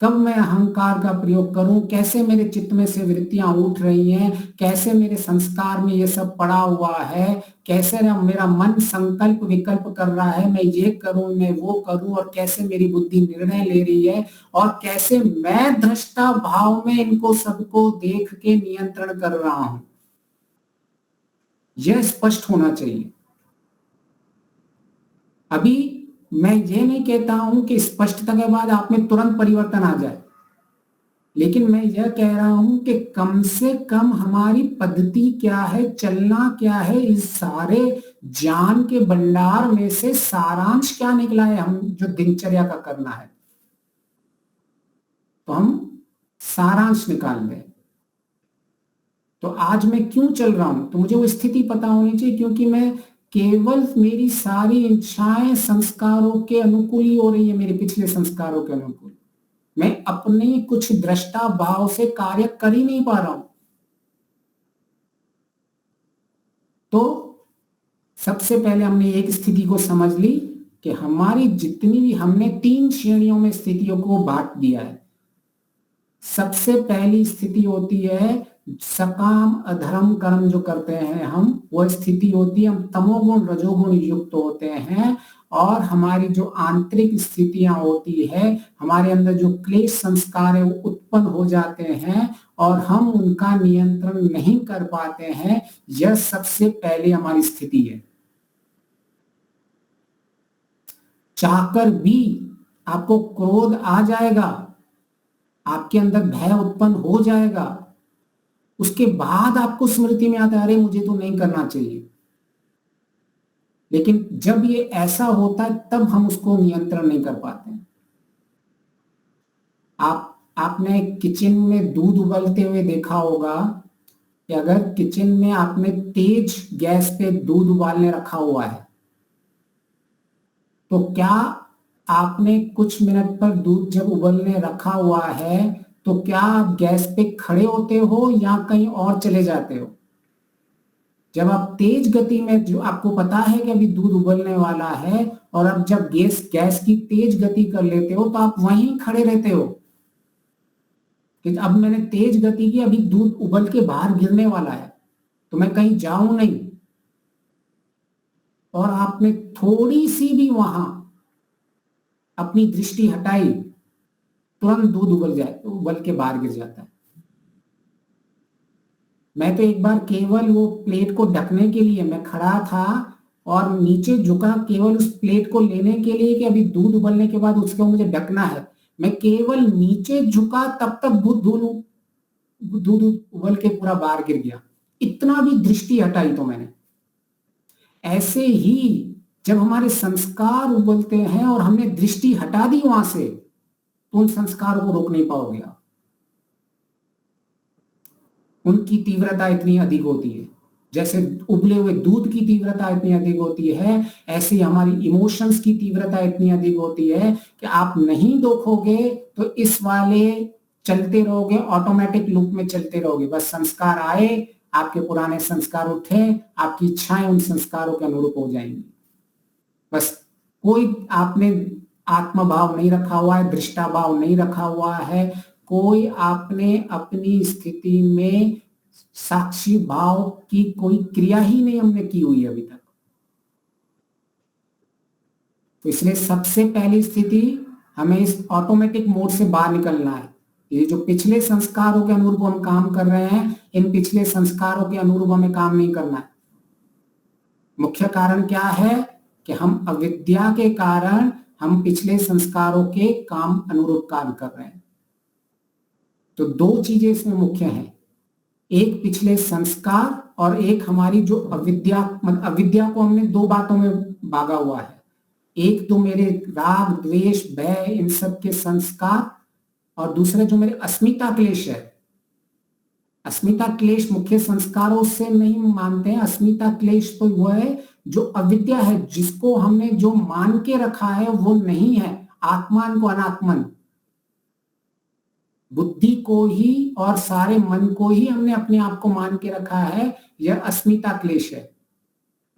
कब मैं अहंकार का प्रयोग करूं, कैसे मेरे चित्त में से वृत्तियां उठ रही हैं, कैसे मेरे संस्कार में ये सब पड़ा हुआ है, कैसे मेरा मन संकल्प विकल्प कर रहा है, मैं ये करूं मैं वो करूं, और कैसे मेरी बुद्धि निर्णय ले रही है, और कैसे मैं दृष्टा भाव में इनको सबको देख के नियंत्रण कर रहा हूं। यह स्पष्ट होना चाहिए। अभी मैं ये नहीं कहता हूं कि स्पष्टता के बाद आप में तुरंत परिवर्तन आ जाए, लेकिन मैं यह कह रहा हूं कि कम से कम हमारी पद्धति क्या है, चलना क्या है, इस सारे ज्ञान के भंडार में से सारांश क्या निकला है, हम जो दिनचर्या का करना है, तो हम सारांश निकाल लें। तो आज मैं क्यों चल रहा हूं, तो मुझे वो स्थिति पता होनी चाहिए, क्योंकि मैं केवल मेरी सारी इच्छाएं संस्कारों के अनुकूल ही हो रही है, मेरे पिछले संस्कारों के अनुकूल। मैं अपने कुछ दृष्टा भाव से कार्य कर ही नहीं पा रहा हूं। तो सबसे पहले हमने एक स्थिति को समझ ली कि हमारी जितनी भी, हमने 3 श्रेणियों में स्थितियों को बांट दिया है। सबसे पहली स्थिति होती है सकाम अधर्म कर्म जो करते हैं हम, वो स्थिति होती है हम तमोगुण रजोगुण युक्त होते हैं, और हमारी जो आंतरिक स्थितियां होती है, हमारे अंदर जो क्लेश संस्कार है वो उत्पन्न हो जाते हैं और हम उनका नियंत्रण नहीं कर पाते हैं। यह सबसे पहले हमारी स्थिति है। चाहकर भी आपको क्रोध आ जाएगा, आपके अंदर भय उत्पन्न हो जाएगा, उसके बाद आपको स्मृति में आता है अरे मुझे तो नहीं करना चाहिए। लेकिन जब ये ऐसा होता है तब हम उसको नियंत्रण नहीं कर पाते हैं। आपने किचन में दूध उबलते हुए देखा होगा कि अगर किचन में आपने तेज गैस पे दूध उबालने रखा हुआ है, तो क्या आपने कुछ मिनट पर दूध जब उबलने रखा हुआ है तो क्या आप गैस पे खड़े होते हो या कहीं और चले जाते हो? जब आप तेज गति में, जो आपको पता है कि अभी दूध उबलने वाला है, और अब जब गैस की तेज गति कर लेते हो तो आप वहीं खड़े रहते हो कि अब मैंने तेज गति की, अभी दूध उबल के बाहर गिरने वाला है तो मैं कहीं जाऊं नहीं। और आपने थोड़ी सी भी वहां अपनी दृष्टि हटाई, तुरंत दूध उबल के बाहर गिर जाता है। मैं तो एक बार केवल वो प्लेट को ढकने के लिए मैं खड़ा था और नीचे झुका, केवल उस प्लेट को लेने के लिए कि अभी दूध उबलने के बाद उसको मुझे ढकना है। मैं केवल नीचे झुका तब तक दूध उबल के पूरा बाहर गिर गया। इतना भी दृष्टि हटाई तो मैंने। ऐसे ही जब हमारे संस्कार उबलते हैं और हमने दृष्टि हटा दी वहां से, तो उन संस्कारों को रोक नहीं पाओगे आप। उनकी तीव्रता इतनी अधिक होती है, जैसे उबले हुए दूध की तीव्रता इतनी अधिक होती है, ऐसे ही हमारी इमोशंस की तीव्रता इतनी अधिक होती है कि आप नहीं देखोगे तो इस वाले चलते रहोगे, ऑटोमेटिक लूप में चलते रहोगे। बस संस्कार आए, आपके पुराने संस्कार उठे, आपकी इच्छाएं उन संस्कारों के अनुरूप हो जाएंगी। बस कोई आपने आत्मभाव नहीं रखा हुआ है, दृष्टा भाव नहीं रखा हुआ है, कोई आपने अपनी स्थिति में साक्षी भाव की कोई क्रिया ही नहीं हमने की हुई अभी तक। तो इसलिए सबसे पहली स्थिति, हमें इस ऑटोमेटिक मोड से बाहर निकलना है। ये जो पिछले संस्कारों के अनुरूप हम काम कर रहे हैं, इन पिछले संस्कारों के अनुरूप हमें काम नहीं करना है। मुख्य कारण क्या है कि हम अविद्या के कारण हम पिछले संस्कारों के काम अनुरूप काम कर रहे हैं। तो 2 चीजें इसमें मुख्य हैं, एक पिछले संस्कार और एक हमारी जो अविद्या। अविद्या को हमने 2 बातों में भागा हुआ है, एक तो मेरे राग द्वेष भय इन सब के संस्कार, और दूसरे जो मेरे अस्मिता क्लेश है। अस्मिता क्लेश मुख्य संस्कारों से नहीं मानते हैं। अस्मिता क्लेश तो वो है जो अविद्या है, जिसको हमने जो मान के रखा है वो नहीं है। आत्मान को अनात्मन, बुद्धि को ही और सारे मन को ही हमने अपने आप को मान के रखा है, यह अस्मिता क्लेश है।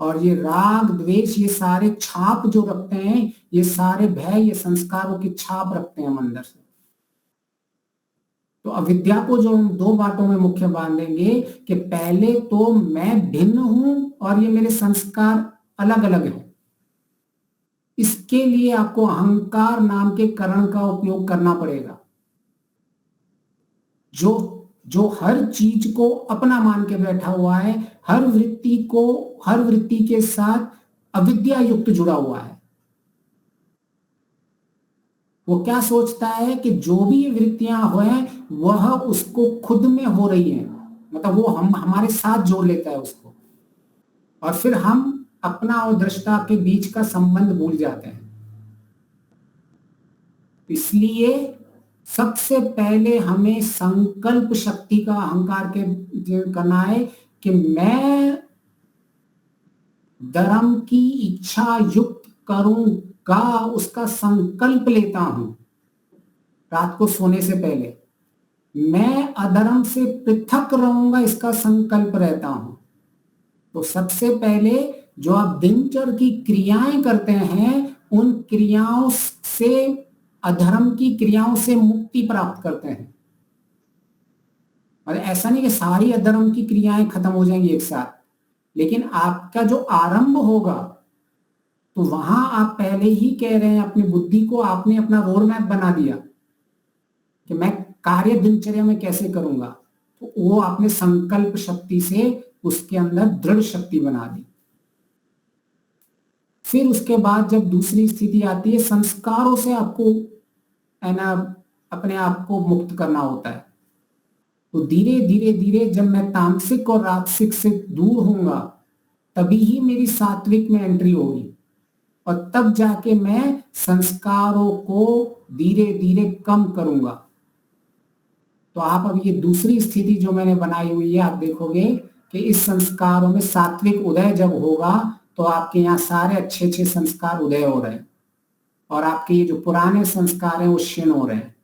और ये राग द्वेष, ये सारे छाप जो रखते हैं, ये सारे भय, ये संस्कारों की छाप रखते हैं हम अंदर से। तो अविद्या को जो हम दो बातों में मुख्य बांधेंगे कि पहले तो मैं भिन्न हूं और ये मेरे संस्कार अलग अलग हैं। इसके लिए आपको अहंकार नाम के करण का उपयोग करना पड़ेगा, जो हर चीज को अपना मान के बैठा हुआ है, हर वृत्ति के साथ अविद्या युक्त जुड़ा हुआ है। वो क्या सोचता है कि जो भी वृत्तियां हो वह उसको खुद में हो रही हैं, मतलब वो हमारे साथ जोड़ लेता है उसको, और फिर हम अपना और दृष्टा के बीच का संबंध भूल जाते हैं। इसलिए सबसे पहले हमें संकल्प शक्ति का अहंकार के करना है कि मैं धर्म की इच्छा युक्त करूंगा, उसका संकल्प लेता हूं। रात को सोने से पहले मैं अधर्म से पृथक रहूंगा, इसका संकल्प रहता हूं। तो सबसे पहले जो आप दिनचर्या की क्रियाएं करते हैं, उन क्रियाओं से, अधर्म की क्रियाओं से मुक्ति प्राप्त करते हैं। और ऐसा नहीं कि सारी अधर्म की क्रियाएं खत्म हो जाएंगी एक साथ, लेकिन आपका जो आरंभ होगा, तो वहां आप पहले ही कह रहे हैं अपनी बुद्धि को, आपने अपना रोड मैप बना दिया कि मैं कार्य दिनचर्या में कैसे करूंगा, तो वो आपने संकल्प शक्ति से उसके अंदर दृढ़ शक्ति बना दी। फिर उसके बाद जब दूसरी स्थिति आती है, संस्कारों से आपको है ना अपने आप को मुक्त करना होता है। तो धीरे धीरे धीरे जब मैं तामसिक और राजसिक से दूर होऊंगा, तभी ही मेरी सात्विक में एंट्री होगी, और तब जाके मैं संस्कारों को धीरे धीरे कम करूंगा। तो आप अब ये दूसरी स्थिति जो मैंने बनाई हुई है, आप देखोगे कि इस संस्कारों में सात्विक उदय जब होगा, तो आपके यहाँ सारे अच्छे अच्छे संस्कार उदय हो रहे हैं, और आपके ये जो पुराने संस्कार हैं वो क्षीण हो रहे हैं।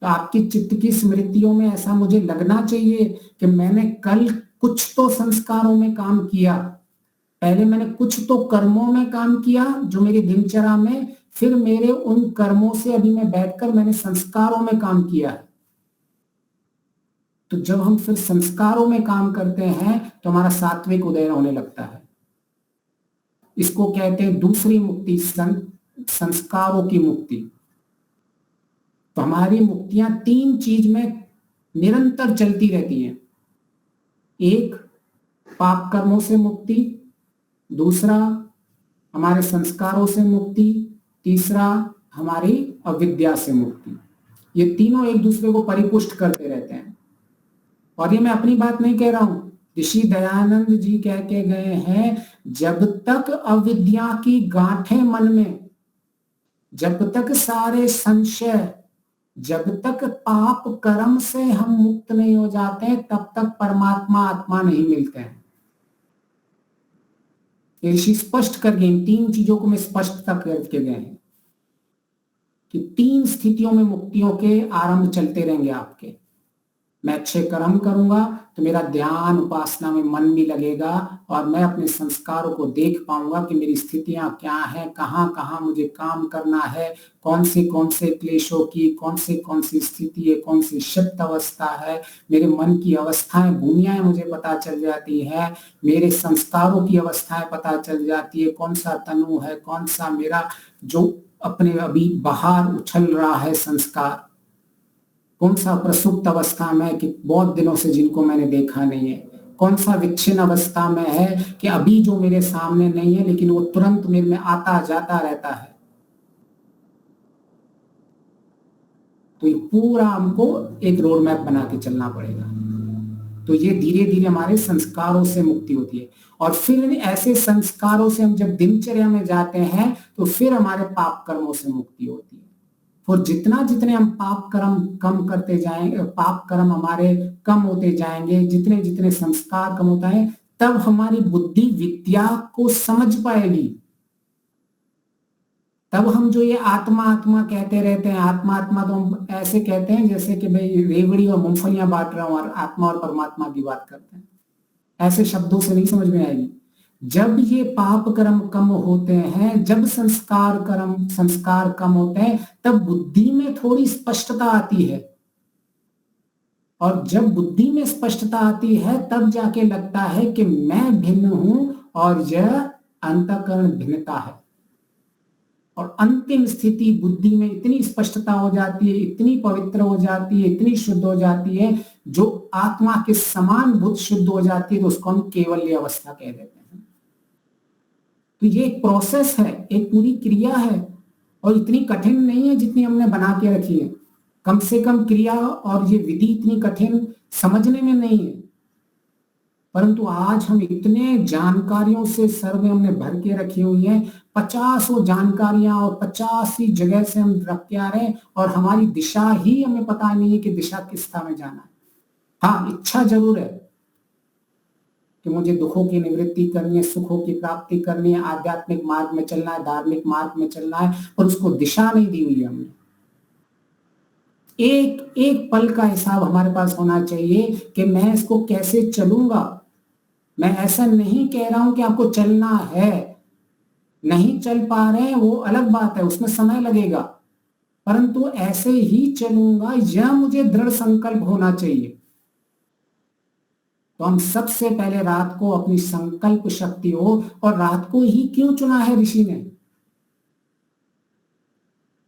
तो आपकी चित्त की स्मृतियों में ऐसा मुझे लगना चाहिए कि मैंने कल कुछ तो संस्कारों में काम किया, पहले मैंने कुछ तो कर्मों में काम किया जो मेरी दिनचर्या में, फिर मेरे उन कर्मों से अभी मैं बैठकर मैंने संस्कारों में काम किया है। तो जब हम फिर संस्कारों में काम करते हैं तो हमारा सात्विक उदय होने लगता है। इसको कहते हैं दूसरी मुक्ति, संस्कारों की मुक्ति। तो हमारी मुक्तियां तीन चीज में निरंतर चलती रहती हैं। एक, पाप कर्मों से मुक्ति, दूसरा हमारे संस्कारों से मुक्ति, तीसरा हमारी अविद्या से मुक्ति। ये तीनों एक दूसरे को परिपुष्ट करते रहते हैं। और ये मैं अपनी बात नहीं कह रहा हूं, ऋषि दयानंद जी कह के गए हैं, जब तक अविद्या की गांठें मन में, जब तक सारे संशय, जब तक पाप कर्म से हम मुक्त नहीं हो जाते, तब तक परमात्मा आत्मा नहीं मिलते हैं। ऋषि स्पष्ट कर गए, इन तीन चीजों को मैं स्पष्टता करके गए हैं कि तीन स्थितियों में मुक्तियों के आरंभ चलते रहेंगे आपके। मैं अच्छे कर्म करूंगा तो मेरा ध्यान उपासना में मन भी लगेगा, और मैं अपने संस्कारों को देख पाऊंगा कि मेरी स्थितियां क्या हैं, कहाँ कहाँ मुझे काम करना है, कौन से क्लेशों की कौन सी स्थिति है, कौन सी शिप्त अवस्था है, मेरे मन की अवस्थाएं, भूमियाएं मुझे पता चल जाती है, मेरे संस्कारों की अवस्थाएं पता चल जाती है, कौन सा तनु है, कौन सा मेरा जो अपने अभी बाहर उछल रहा है संस्कार, कौन सा प्रसुप्त अवस्था में कि बहुत दिनों से जिनको मैंने देखा नहीं है, कौन सा विच्छिन्न अवस्था में है कि अभी जो मेरे सामने नहीं है लेकिन वो तुरंत मेरे में आता जाता रहता है। तो ये पूरा हमको एक रोड मैप बना के चलना पड़ेगा। तो ये धीरे धीरे हमारे संस्कारों से मुक्ति होती है, और फिर ऐसे संस्कारों से हम जब दिनचर्या में जाते हैं तो फिर हमारे पाप कर्मों से मुक्ति होती है। और जितने हम पाप कर्म कम करते जाएंगे, पाप कर्म हमारे कम होते जाएंगे, जितने संस्कार कम होता है, तब हमारी बुद्धि विद्या को समझ पाएगी। तब हम जो ये आत्मा आत्मा कहते रहते हैं, आत्मा आत्मा तो हम ऐसे कहते हैं जैसे कि भाई रेवड़ी और मूंगफलियां बांट रहा हूं और आत्मा और परमात्मा की बात करते हैं। ऐसे शब्दों से नहीं समझ में आएगी। जब ये पाप कर्म कम होते हैं, जब संस्कार कम होते हैं, तब बुद्धि में थोड़ी स्पष्टता आती है। और जब बुद्धि में स्पष्टता आती है तब जाके लगता है कि मैं भिन्न हूं और यह अंतःकरण भिन्नता है। और अंतिम स्थिति बुद्धि में इतनी स्पष्टता हो जाती है, इतनी पवित्र हो जाती है, इतनी शुद्ध हो जाती है, जो आत्मा के समान बुद्ध शुद्ध हो जाती है, तो उसको हम केवल्य अवस्था कह देते हैं। तो ये एक प्रोसेस है, एक पूरी क्रिया है, और इतनी कठिन नहीं है जितनी हमने बना के रखी है। कम से कम क्रिया और ये विधि इतनी कठिन समझने में नहीं है, परंतु आज हम इतने जानकारियों से सर में हमने भर के रखी हुई है, 50 जानकारियां और 50 जगह से हम रख के आ रहे हैं, और हमारी दिशा ही हमें पता नहीं है कि दिशा किस दिशा में जाना है। हाँ, इच्छा जरूर है कि मुझे दुखों की निवृत्ति करनी है, सुखों की प्राप्ति करनी है, आध्यात्मिक मार्ग में चलना है, धार्मिक मार्ग में चलना है, पर उसको दिशा नहीं दी हुई है हमने। एक एक पल का हिसाब हमारे पास होना चाहिए कि मैं इसको कैसे चलूंगा। मैं ऐसा नहीं कह रहा हूं कि आपको चलना है, नहीं चल पा रहे हैं वो अलग बात है, उसमें समय लगेगा, परंतु ऐसे ही चलूंगा, यह मुझे दृढ़ संकल्प होना चाहिए। तो हम सबसे पहले रात को अपनी संकल्प शक्ति हो, और रात को ही क्यों चुना है ऋषि ने?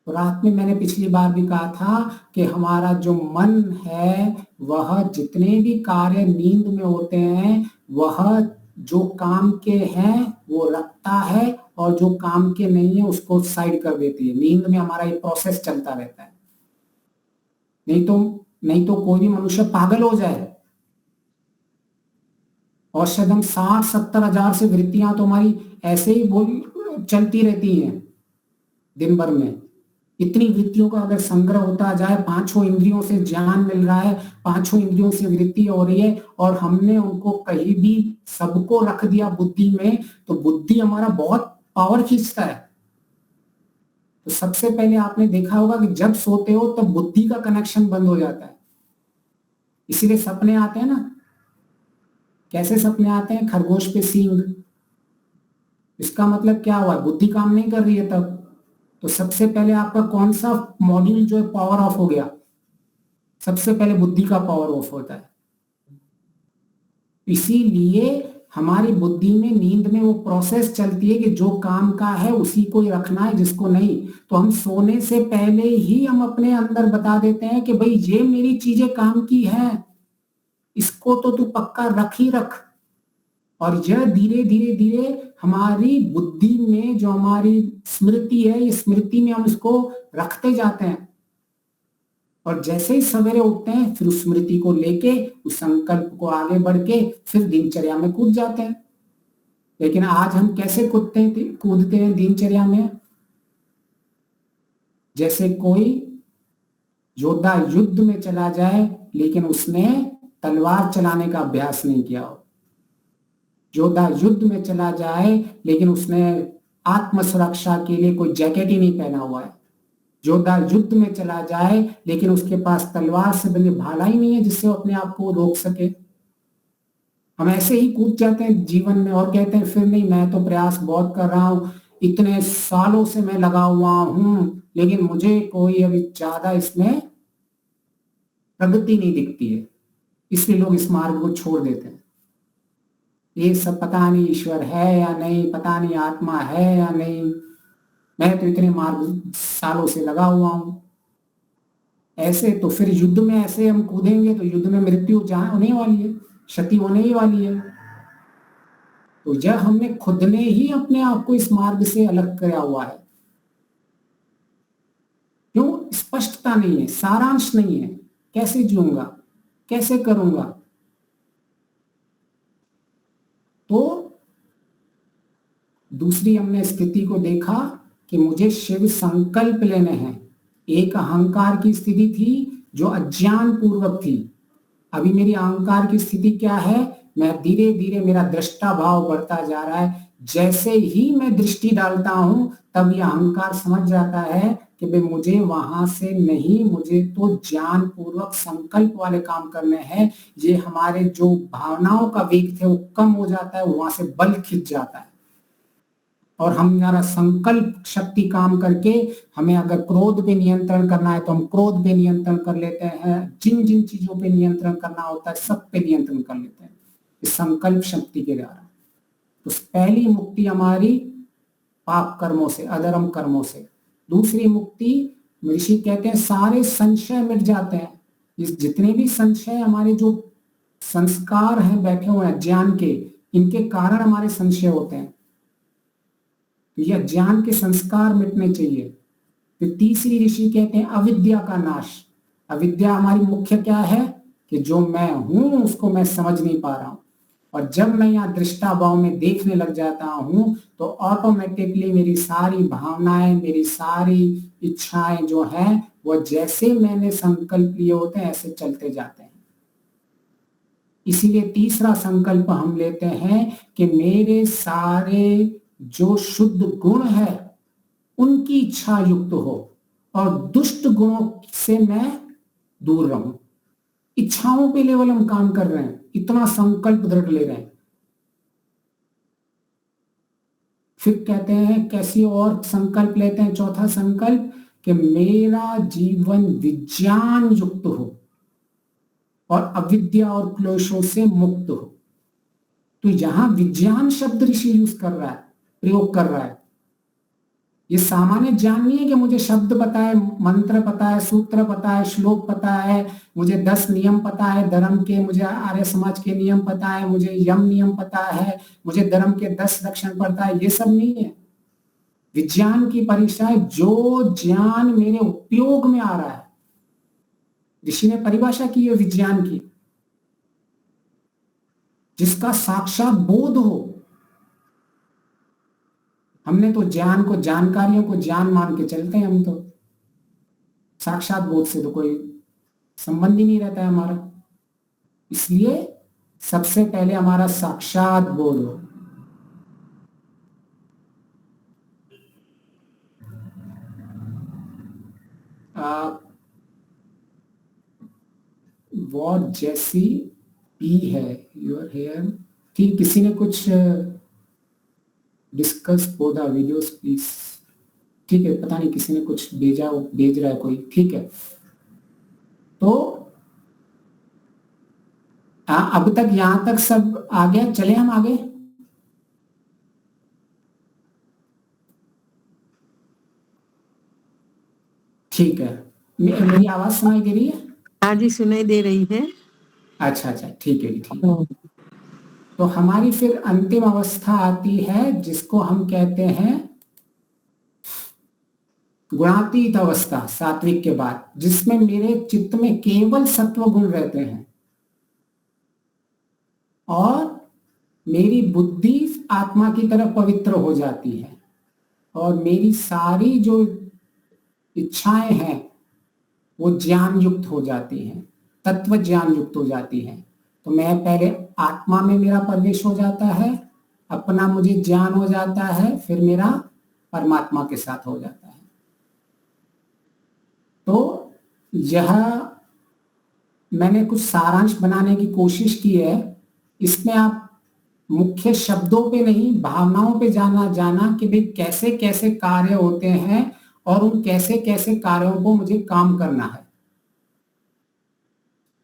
तो रात में मैंने पिछली बार भी कहा था कि हमारा जो मन है वह जितने भी कार्य नींद में होते हैं वह जो काम के हैं वो रखता है, और जो काम के नहीं है उसको साइड कर देती है। नींद में हमारा ये प्रोसेस चलता रहता है। नहीं तो कोई भी मनुष्य पागल हो जाए, और शायद हम 60-70 हजार से वृत्तियां तो हमारी ऐसे ही चलती रहती हैं दिन भर में। इतनी वृत्तियों का अगर संग्रह होता जाए, 5 इंद्रियों से ज्ञान मिल रहा है, 5 इंद्रियों से वृत्ति हो रही है, और हमने उनको कहीं भी सबको रख दिया बुद्धि में, तो बुद्धि हमारा बहुत पावर खींचता है। तो सबसे पहले आपने देखा होगा कि जब सोते हो तब बुद्धि का कनेक्शन बंद हो जाता है, इसीलिए सपने आते हैं ना। कैसे सपने आते हैं? खरगोश पे सींग, इसका मतलब क्या हुआ? बुद्धि काम नहीं कर रही है तब। तो सबसे पहले आपका कौन सा मॉड्यूल जो है पावर ऑफ हो गया? सबसे पहले बुद्धि का पावर ऑफ होता है। इसीलिए हमारी बुद्धि में नींद में वो प्रोसेस चलती है कि जो काम का है उसी को ही रखना है, जिसको नहीं। तो हम सोने से पहले ही हम अपने अंदर बता देते हैं कि भाई ये मेरी चीजें काम की है, इसको तो तू पक्का रख ही रख। और यह धीरे धीरे धीरे हमारी बुद्धि में जो हमारी स्मृति है, इस स्मृति में हम इसको रखते जाते हैं, और जैसे ही सवेरे उठते हैं फिर उस स्मृति को लेके उस संकल्प को आगे बढ़ के फिर दिनचर्या में कूद जाते हैं। लेकिन आज हम कैसे कूदते हैं दिनचर्या में? जैसे कोई योद्धा युद्ध में चला जाए लेकिन उसने तलवार चलाने का अभ्यास नहीं किया हो। योद्धा युद्ध में चला जाए लेकिन उसने आत्म सुरक्षा के लिए कोई जैकेट ही नहीं पहना हुआ है। योद्धा युद्ध में चला जाए लेकिन उसके पास तलवार से बनी भाला ही नहीं है जिससे वो अपने आप को रोक सके। हम ऐसे ही कूद जाते हैं जीवन में और कहते हैं फिर नहीं, मैं तो प्रयास बहुत कर रहा हूं, इतने सालों से मैं लगा हुआ हूं, लेकिन मुझे कोई अभी ज्यादा इसमें प्रगति नहीं दिखती है, इसलिए लोग इस मार्ग को छोड़ देते हैं। ये सब पता नहीं ईश्वर है या नहीं, पता नहीं आत्मा है या नहीं, मैं तो इतने मार्ग सालों से लगा हुआ हूं। ऐसे तो फिर युद्ध में ऐसे हम कूदेंगे तो युद्ध में मृत्यु होने वाली है, क्षति होने ही वाली है। तो यह हमने खुद ने ही अपने आप को इस मार्ग से अलग किया हुआ है। क्यों? स्पष्टता नहीं है, सारांश नहीं है, कैसे जीऊंगा, कैसे करूंगा। तो दूसरी हमने स्थिति को देखा कि मुझे शिव संकल्प लेने हैं। एक अहंकार की स्थिति थी जो अज्ञान पूर्वक थी। अभी मेरी अहंकार की स्थिति क्या है? मैं धीरे धीरे मेरा दृष्टा भाव बढ़ता जा रहा है। जैसे ही मैं दृष्टि डालता हूं तब यह अहंकार समझ जाता है कि भाई मुझे वहां से नहीं, मुझे तो ज्ञान पूर्वक संकल्प वाले काम करने हैं। ये हमारे जो भावनाओं का वेग थे वो कम हो जाता है, वहां से बल खिंच जाता है। और हमारा संकल्प शक्ति काम करके हमें अगर क्रोध पे नियंत्रण करना है तो हम क्रोध पे नियंत्रण कर लेते हैं, जिन जिन चीजों पे नियंत्रण करना होता है सब पे नियंत्रण कर लेते हैं इस संकल्प शक्ति के द्वारा। तो पहली मुक्ति हमारी पाप कर्मों से, अधर्म कर्मों से। दूसरी मुक्ति, ऋषि कहते हैं सारे संशय मिट जाते हैं। इस जितने भी संशय हमारे जो संस्कार हैं बैठे हुए हैं ज्ञान के, इनके कारण हमारे संशय होते हैं, तो यह ज्ञान के संस्कार मिटने चाहिए। फिर तीसरी ऋषि कहते हैं अविद्या का नाश। अविद्या हमारी मुख्य क्या है कि जो मैं हूं उसको मैं समझ नहीं पा रहा हूं, और जब मैं यहाँ दृष्टा भाव में देखने लग जाता हूं तो ऑटोमेटिकली मेरी सारी भावनाएं, मेरी सारी इच्छाएं जो हैं वो जैसे मैंने संकल्प लिए होते हैं ऐसे चलते जाते हैं। इसीलिए तीसरा संकल्प हम लेते हैं कि मेरे सारे जो शुद्ध गुण है उनकी इच्छा युक्त हो और दुष्ट गुणों से मैं दूर रहूं। इच्छाओं पे लेवल हम काम कर रहे हैं, इतना संकल्प दृढ़ ले रहे हैं। फिर कहते हैं कैसी और संकल्प लेते हैं, चौथा संकल्प कि मेरा जीवन विज्ञान युक्त हो और अविद्या और क्लेशों से मुक्त हो। तो यहां विज्ञान शब्द ऋषि यूज कर रहा है, प्रयोग कर रहा है। ये सामान्य ज्ञान नहीं है कि मुझे शब्द पता है, मंत्र पता है, सूत्र पता है, श्लोक पता है, मुझे 10 नियम पता है धर्म के, मुझे आर्य समाज के नियम पता है, मुझे यम नियम पता है, मुझे धर्म के 10 लक्षण पता है, ये सब नहीं है। विज्ञान की परीक्षा है जो ज्ञान मेरे उपयोग में आ रहा है। ऋषि ने परिभाषा की है विज्ञान की, जिसका साक्षात बोध हो। हमने तो ज्ञान को, जानकारियों को ज्ञान मान के चलते हैं, हम तो साक्षात बोध से तो कोई संबंध ही नहीं रहता है हमारा। इसलिए सबसे पहले हमारा साक्षात बोध हो। वॉट जैसी पी है योर हेयर। ठीक, किसी ने कुछ डिस्कस बोधा वीडियोस प्लीज। ठीक है, पता नहीं किसी ने कुछ भेज रहा है कोई। ठीक है, तो अब तक यहां तक सब आ गया। चले हम आगे। ठीक है, मेरी आवाज सुनाई दे रही है? हाँ जी, सुनाई दे रही है। अच्छा अच्छा, ठीक है जी, ठीक है। तो हमारी फिर अंतिम अवस्था आती है जिसको हम कहते हैं गुणातीत अवस्था, सात्विक के बाद, जिसमें मेरे चित्त में केवल सत्व गुण रहते हैं और मेरी बुद्धि आत्मा की तरफ पवित्र हो जाती है और मेरी सारी जो इच्छाएं हैं वो ज्ञान युक्त हो जाती हैं, तत्व ज्ञान युक्त हो जाती हैं। तो मैं पहले आत्मा में मेरा प्रवेश हो जाता है, अपना मुझे ज्ञान हो जाता है, फिर मेरा परमात्मा के साथ हो जाता है। तो यह मैंने कुछ सारांश बनाने की कोशिश की है। इसमें आप मुख्य शब्दों पे नहीं, भावनाओं पे जाना कि भाई कैसे कैसे कार्य होते हैं और उन कैसे कैसे कार्यों को मुझे काम करना है,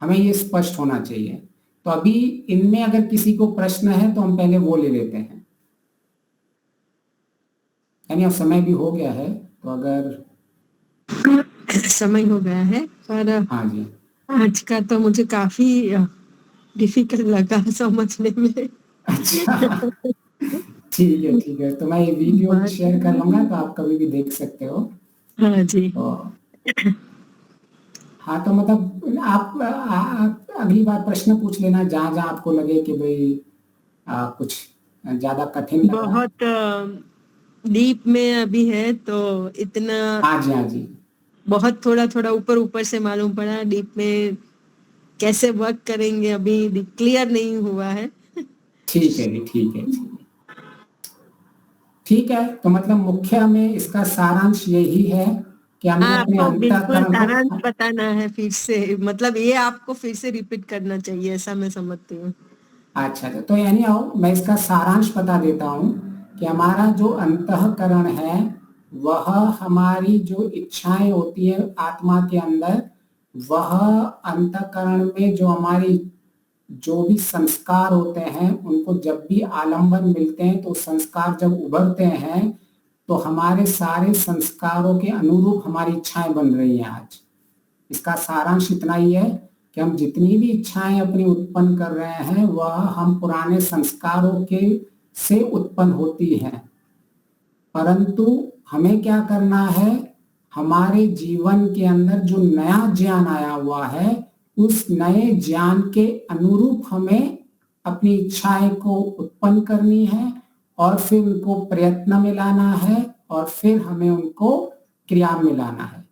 हमें ये स्पष्ट होना चाहिए। तो अभी इनमें अगर किसी को प्रश्न है तो हम पहले वो ले लेते हैं। यानी अब समय भी हो गया है, तो अगर समय हो गया है, पर हाँ जी, आज का तो मुझे काफी डिफिकल्ट लगा समझने में। अच्छा ठीक है, तो मैं ये वीडियो शेयर कर लूंगा तो आप कभी भी देख सकते हो। हाँ जी। तो हाँ, तो मतलब आप अगली बार प्रश्न पूछ लेना जहां जहां आपको लगे कि भाई कुछ ज्यादा कठिन लग रहा। बहुत डीप में अभी है तो इतना, हाँ जी, हाँ जी, बहुत थोड़ा थोड़ा ऊपर ऊपर से मालूम पड़ा। डीप में कैसे वर्क करेंगे अभी क्लियर नहीं हुआ है। ठीक है जी, ठीक है, ठीक है। तो मतलब मुख्य में इसका सारांश यही है कि हमें अपने आपको बिल्कुल अंतःकरण सारांश को, बताना है फिर से, मतलब ये आपको फिर से रिपीट करना चाहिए, ऐसा मैं समझती हूँ। अच्छा, तो यानी आओ मैं इसका सारांश बता देता हूँ कि हमारा जो अंतःकरण है वह हमारी जो इच्छाएं होती है आत्मा के अंदर, वह अंतःकरण में जो हमारी जो भी संस्कार होते हैं उनको जब भी आलंबन मिलते हैं तो संस्कार जब उभरते हैं तो हमारे सारे संस्कारों के अनुरूप हमारी इच्छाएं बन रही हैं आज। इसका सारांश इतना ही है कि हम जितनी भी इच्छाएं अपनी उत्पन्न कर रहे हैं वह हम पुराने संस्कारों के से उत्पन्न होती हैं, परंतु हमें क्या करना है, हमारे जीवन के अंदर जो नया ज्ञान आया हुआ है उस नए ज्ञान के अनुरूप हमें अपनी इच्छाएं को उत्पन्न करनी है और फिर उनको प्रयत्न में लाना है और फिर हमें उनको क्रिया में लाना है।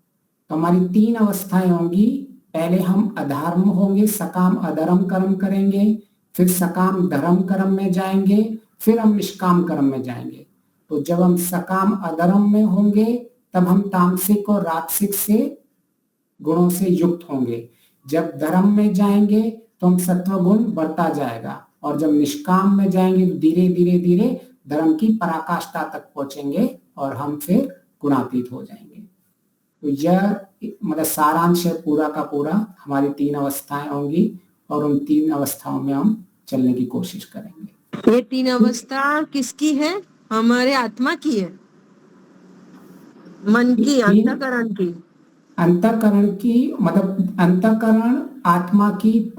तो हमारी 3 अवस्थाएं होंगी। पहले हम अधर्म होंगे, सकाम अधर्म कर्म करेंगे, फिर सकाम धर्म कर्म में जाएंगे, फिर हम निष्काम कर्म में जाएंगे। तो जब हम सकाम अधर्म में होंगे तब हम तामसिक और राजसिक से गुणों से युक्त होंगे। जब धर्म में जाएंगे तो हम सत्व गुण बढ़ता जाएगा और जब निष्काम में जाएंगे तो धीरे धीरे धीरे धर्म की पराकाष्ठा तक पहुंचेंगे और हम फिर गुणातीत हो जाएंगे। तो यह मतलब सारांश है पूरा का पूरा। हमारी 3 अवस्थाएं होंगी और उन 3 अवस्थाओं में हम चलने की कोशिश करेंगे। ये 3 अवस्था किसकी है? हमारे आत्मा की है, मन की, अंतःकरण की। अंतःकरण की मतलब अंतःकरण आत्मा की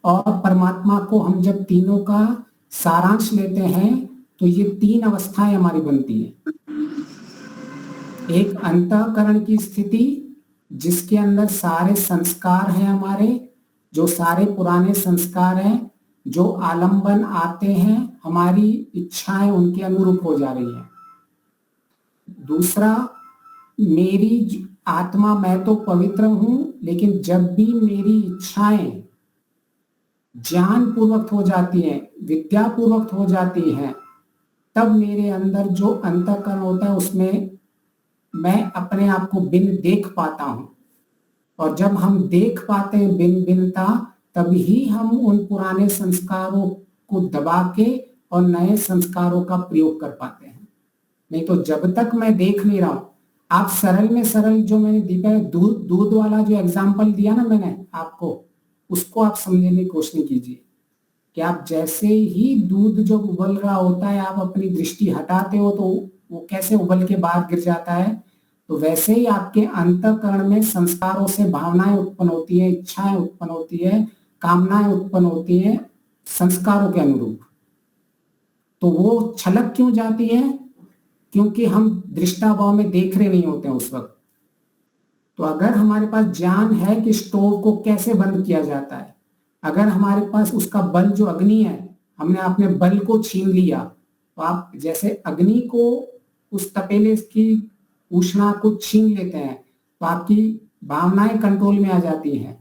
और परमात्मा को हम जब तीनों का सारांश लेते हैं तो ये 3 अवस्थाएं हमारी बनती है। एक अंतःकरण की स्थिति जिसके अंदर सारे संस्कार हैं हमारे, जो सारे पुराने संस्कार हैं, जो आलंबन आते हैं हमारी इच्छाएं उनके अनुरूप हो जा रही हैं। दूसरा, मेरी आत्मा, मैं तो पवित्र हूं, लेकिन जब भी मेरी इच्छाएं ज्ञान पूर्वक हो जाती हैं, विद्या पूर्वक हो जाती हैं, तब मेरे अंदर जो अंतःकरण होता है उसमें मैं अपने आप को भिन्न देख पाता हूं। और जब हम देख पाते हैं भिन्न भिन्नता, तभी हम उन पुराने संस्कारों को दबा के और नए संस्कारों का प्रयोग कर पाते हैं। नहीं तो जब तक मैं देख नहीं रहा हूं, आप सरल में सरल जो मैंने दीपा दूध वाला जो एग्जाम्पल दिया ना मैंने आपको, उसको आप समझने की कोशिश कीजिए कि आप जैसे ही दूध जो उबल रहा होता है आप अपनी दृष्टि हटाते हो तो वो कैसे उबल के बाहर गिर जाता है। तो वैसे ही आपके अंतःकरण में संस्कारों से भावनाएं उत्पन्न होती है, इच्छाएं उत्पन्न होती है, कामनाएं उत्पन्न होती है संस्कारों के अनुरूप। तो वो छलक क्यों जाती है? क्योंकि हम दृष्टाभाव में देख रहे नहीं होते हैं उस वक्त। तो अगर हमारे पास ज्ञान है कि स्टोव को कैसे बंद किया जाता है, अगर हमारे पास उसका बल जो अग्नि है, हमने अपने बल को छीन लिया, तो आप जैसे अग्नि को उस तपेले की उष्णा को छीन लेते हैं तो आपकी भावनाएं कंट्रोल में आ जाती हैं,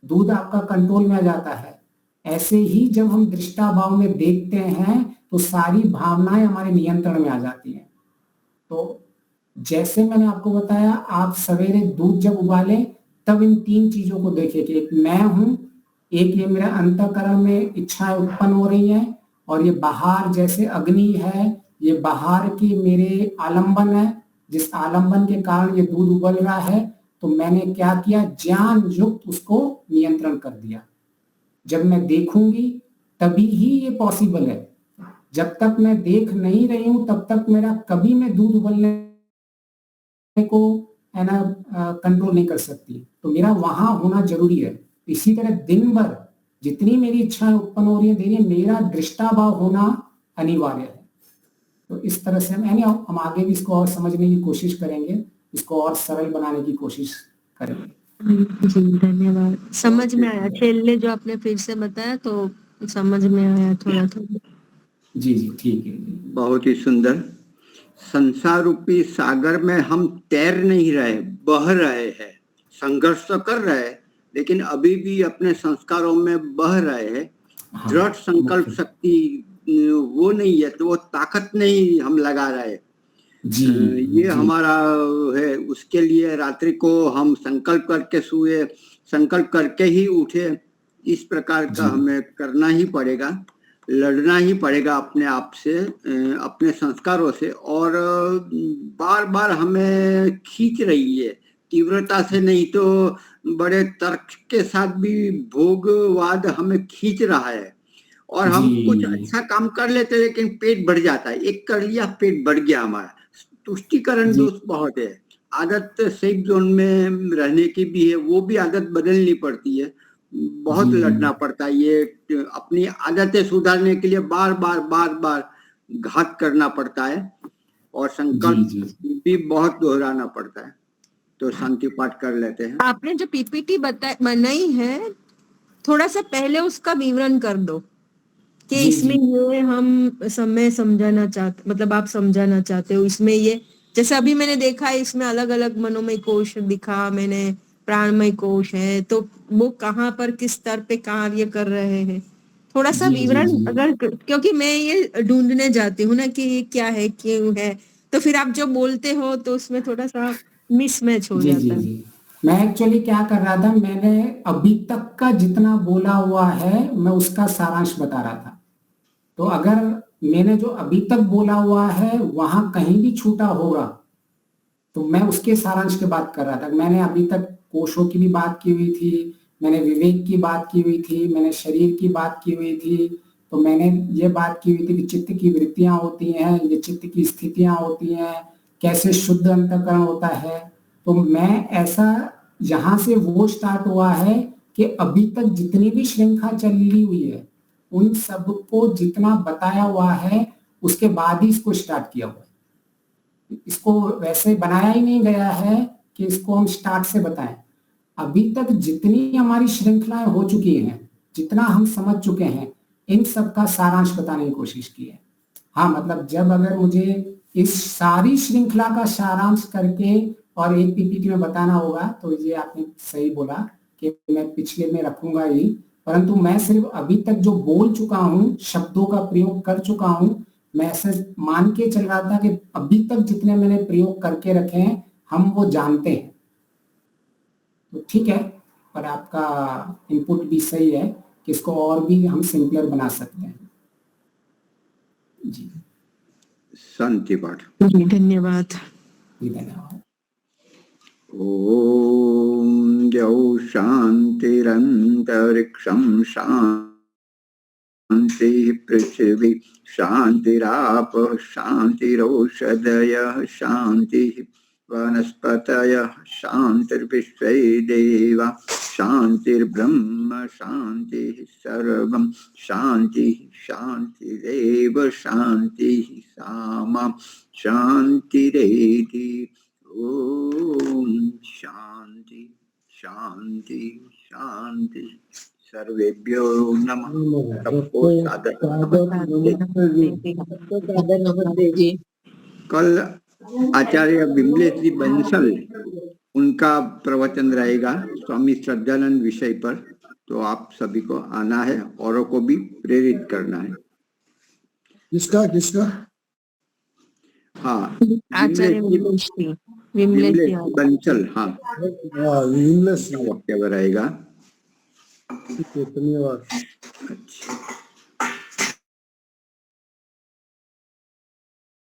दूध आपका कंट्रोल में आ जाता है। ऐसे ही जब हम दृष्टाभाव में देखते हैं तो सारी भावनाएं हमारे नियंत्रण में आ जाती हैं। तो जैसे मैंने आपको बताया, आप सवेरे दूध जब उबालें तब इन 3 चीजों को देखिए कि एक मैं हूं, एक ये मेरा अंतःकरण में इच्छाएं उत्पन्न हो रही हैं, और ये बाहर जैसे अग्नि है, ये बाहर की मेरे आलंबन है, जिस आलंबन के कारण ये दूध उबल रहा है। तो मैंने क्या किया, ज्ञान युक्त उसको नियंत्रण कर दिया। जब मैं देखूंगी तभी ही ये पॉसिबल है। जब तक मैं देख नहीं रही हूं तब तक मेरा कभी मैं दूध उबलने को है ना कंट्रोल नहीं कर सकती। तो मेरा वहां होना जरूरी है। इसी तरह दिन भर जितनी मेरी इच्छाएं उत्पन्न हो रही है, देखिए मेरा दृष्टाभाव होना अनिवार्य है। तो इस तरह से हम आगे भी इसको और समझने की कोशिश करेंगे, इसको और सरल बनाने की कोशिश करेंगे। जी धन्यवाद। समझ में आया खेलने जो आपने फिर से बताया, तो समझ में आया थोड़ा थोड़ा। जी जी ठीक है। बहुत ही सुंदर। संसार रूपी सागर में हम तैर नहीं रहे, बह रहे हैं। संघर्ष तो कर रहे हैं लेकिन अभी भी अपने संस्कारों में बह रहे हैं। दृढ़ संकल्प शक्ति वो नहीं है, तो वो ताकत नहीं हम लगा रहे। जी, ये हमारा है। उसके लिए रात्रि को हम संकल्प करके सोए, संकल्प करके ही उठे, इस प्रकार का हमें करना ही पड़ेगा। लड़ना ही पड़ेगा अपने आप से, अपने संस्कारों से, और बार बार हमें खींच रही है, तीव्रता से नहीं तो बड़े तर्क के साथ भी भोगवाद हमें खींच रहा है। और हम जी। कुछ अच्छा काम कर लेते लेकिन पेट बढ़ जाता है, एक कर लिया पेट बढ़ गया हमारा। तुष्टिकरण जी। दोष बहुत है, आदत सेफ जोन में रहने की भी है, वो भी आदत बदलनी पड़ती है, बहुत जी। लड़ना पड़ता है। ये अपनी आदतें सुधारने के लिए बार बार घात करना पड़ता है, और जी। संकल्प जी। भी बहुत दोहराना पड़ता है। तो शांति पाठ कर लेते हैं। आपने जो पीपीटी बनाई है, थोड़ा सा पहले उसका विवरण कर दो कि जी। इसमें जी। ये हम समय समझाना चाहते, मतलब आप समझाना चाहते हो इसमें ये, जैसे अभी मैंने देखा है इसमें अलग अलग मनोमय कोश दिखा मैंने, प्राणमय कोश है, तो वो कहाँ पर किस स्तर पे कार्य कर रहे हैं, थोड़ा सा जी। जी। विवरण जी। अगर, क्योंकि मैं ये ढूंढने जाती हूँ ना कि ये क्या है क्यों है, तो फिर आप जो बोलते हो तो उसमें थोड़ा सा मिसमैच हो जी। जी। जाता है। जी। मैं एक्चुअली क्या कर रहा था, मैंने अभी तक का जितना बोला हुआ है मैं उसका सारांश बता रहा था। तो अगर मैंने जो अभी तक बोला हुआ है वहां कहीं भी छूटा होगा तो मैं उसके सारांश की बात कर रहा था। मैंने अभी तक कोशों की भी बात की हुई थी, मैंने विवेक की बात की हुई थी, मैंने शरीर की बात की हुई थी, तो मैंने ये बात की हुई थी कि चित्त की वृत्तियां होती हैं, ये चित्त की स्थितियां होती हैं, कैसे शुद्ध अंतःकरण होता है। तो मैं ऐसा यहाँ से वो स्टार्ट हुआ है कि अभी तक जितनी भी श्रृंखला चली हुई है उन सबको जितना बताया हुआ है उसके बाद ही इसको स्टार्ट किया हुआ है। इसको वैसे बनाया ही नहीं गया है कि इसको हम स्टार्ट से बताएं। अभी तक जितनी हमारी श्रृंखलाएं हो चुकी हैं, जितना हम समझ चुके हैं, इन सब का सारांश बताने की कोशिश की है। हाँ, मतलब जब अगर मुझे इस सारी श्रृंखला का सारांश करके और एक पीपीटी में बताना होगा तो ये आपने सही बोला कि मैं पिछले में रखूंगा ही, परंतु मैं सिर्फ अभी तक जो बोल चुका हूँ, शब्दों का प्रयोग कर चुका हूँ, मैं ऐसे मान के चल रहा था कि अभी तक जितने मैंने प्रयोग करके रखे हैं हम वो जानते हैं। तो ठीक है, पर आपका इनपुट भी सही है कि इसको और भी हम सिंपलर बना सकते हैं। जी। शांति पाठ। जी, धन्यवाद। धन्यवाद। ओम जौ शांतिरंतरिक्षं शांति पृथ्वी शांतिराप शांतिरौषधयः शांति वनस्पतयः शांतिर्विश्वे देवा शांतिर्ब्रह्म शांति सर्वं शांति शांतिरेव शांति सामा शांतिरेधि। ओम शांति शांति शांति। सर्वेभ्यो नमः। सबको सादर नमस्ते जी। कल आचार्य विमलेश जी बंसल उनका प्रवचन रहेगा स्वामी श्रद्धानंद विषय पर, तो आप सभी को आना है, औरों को भी प्रेरित करना है। किसका किसका? हाँ, आचार्य विमलेश जी बंसल, हाँ, विमलेश वक्तव्य रहेगा। ठीक है, धन्यवाद। अच्छा।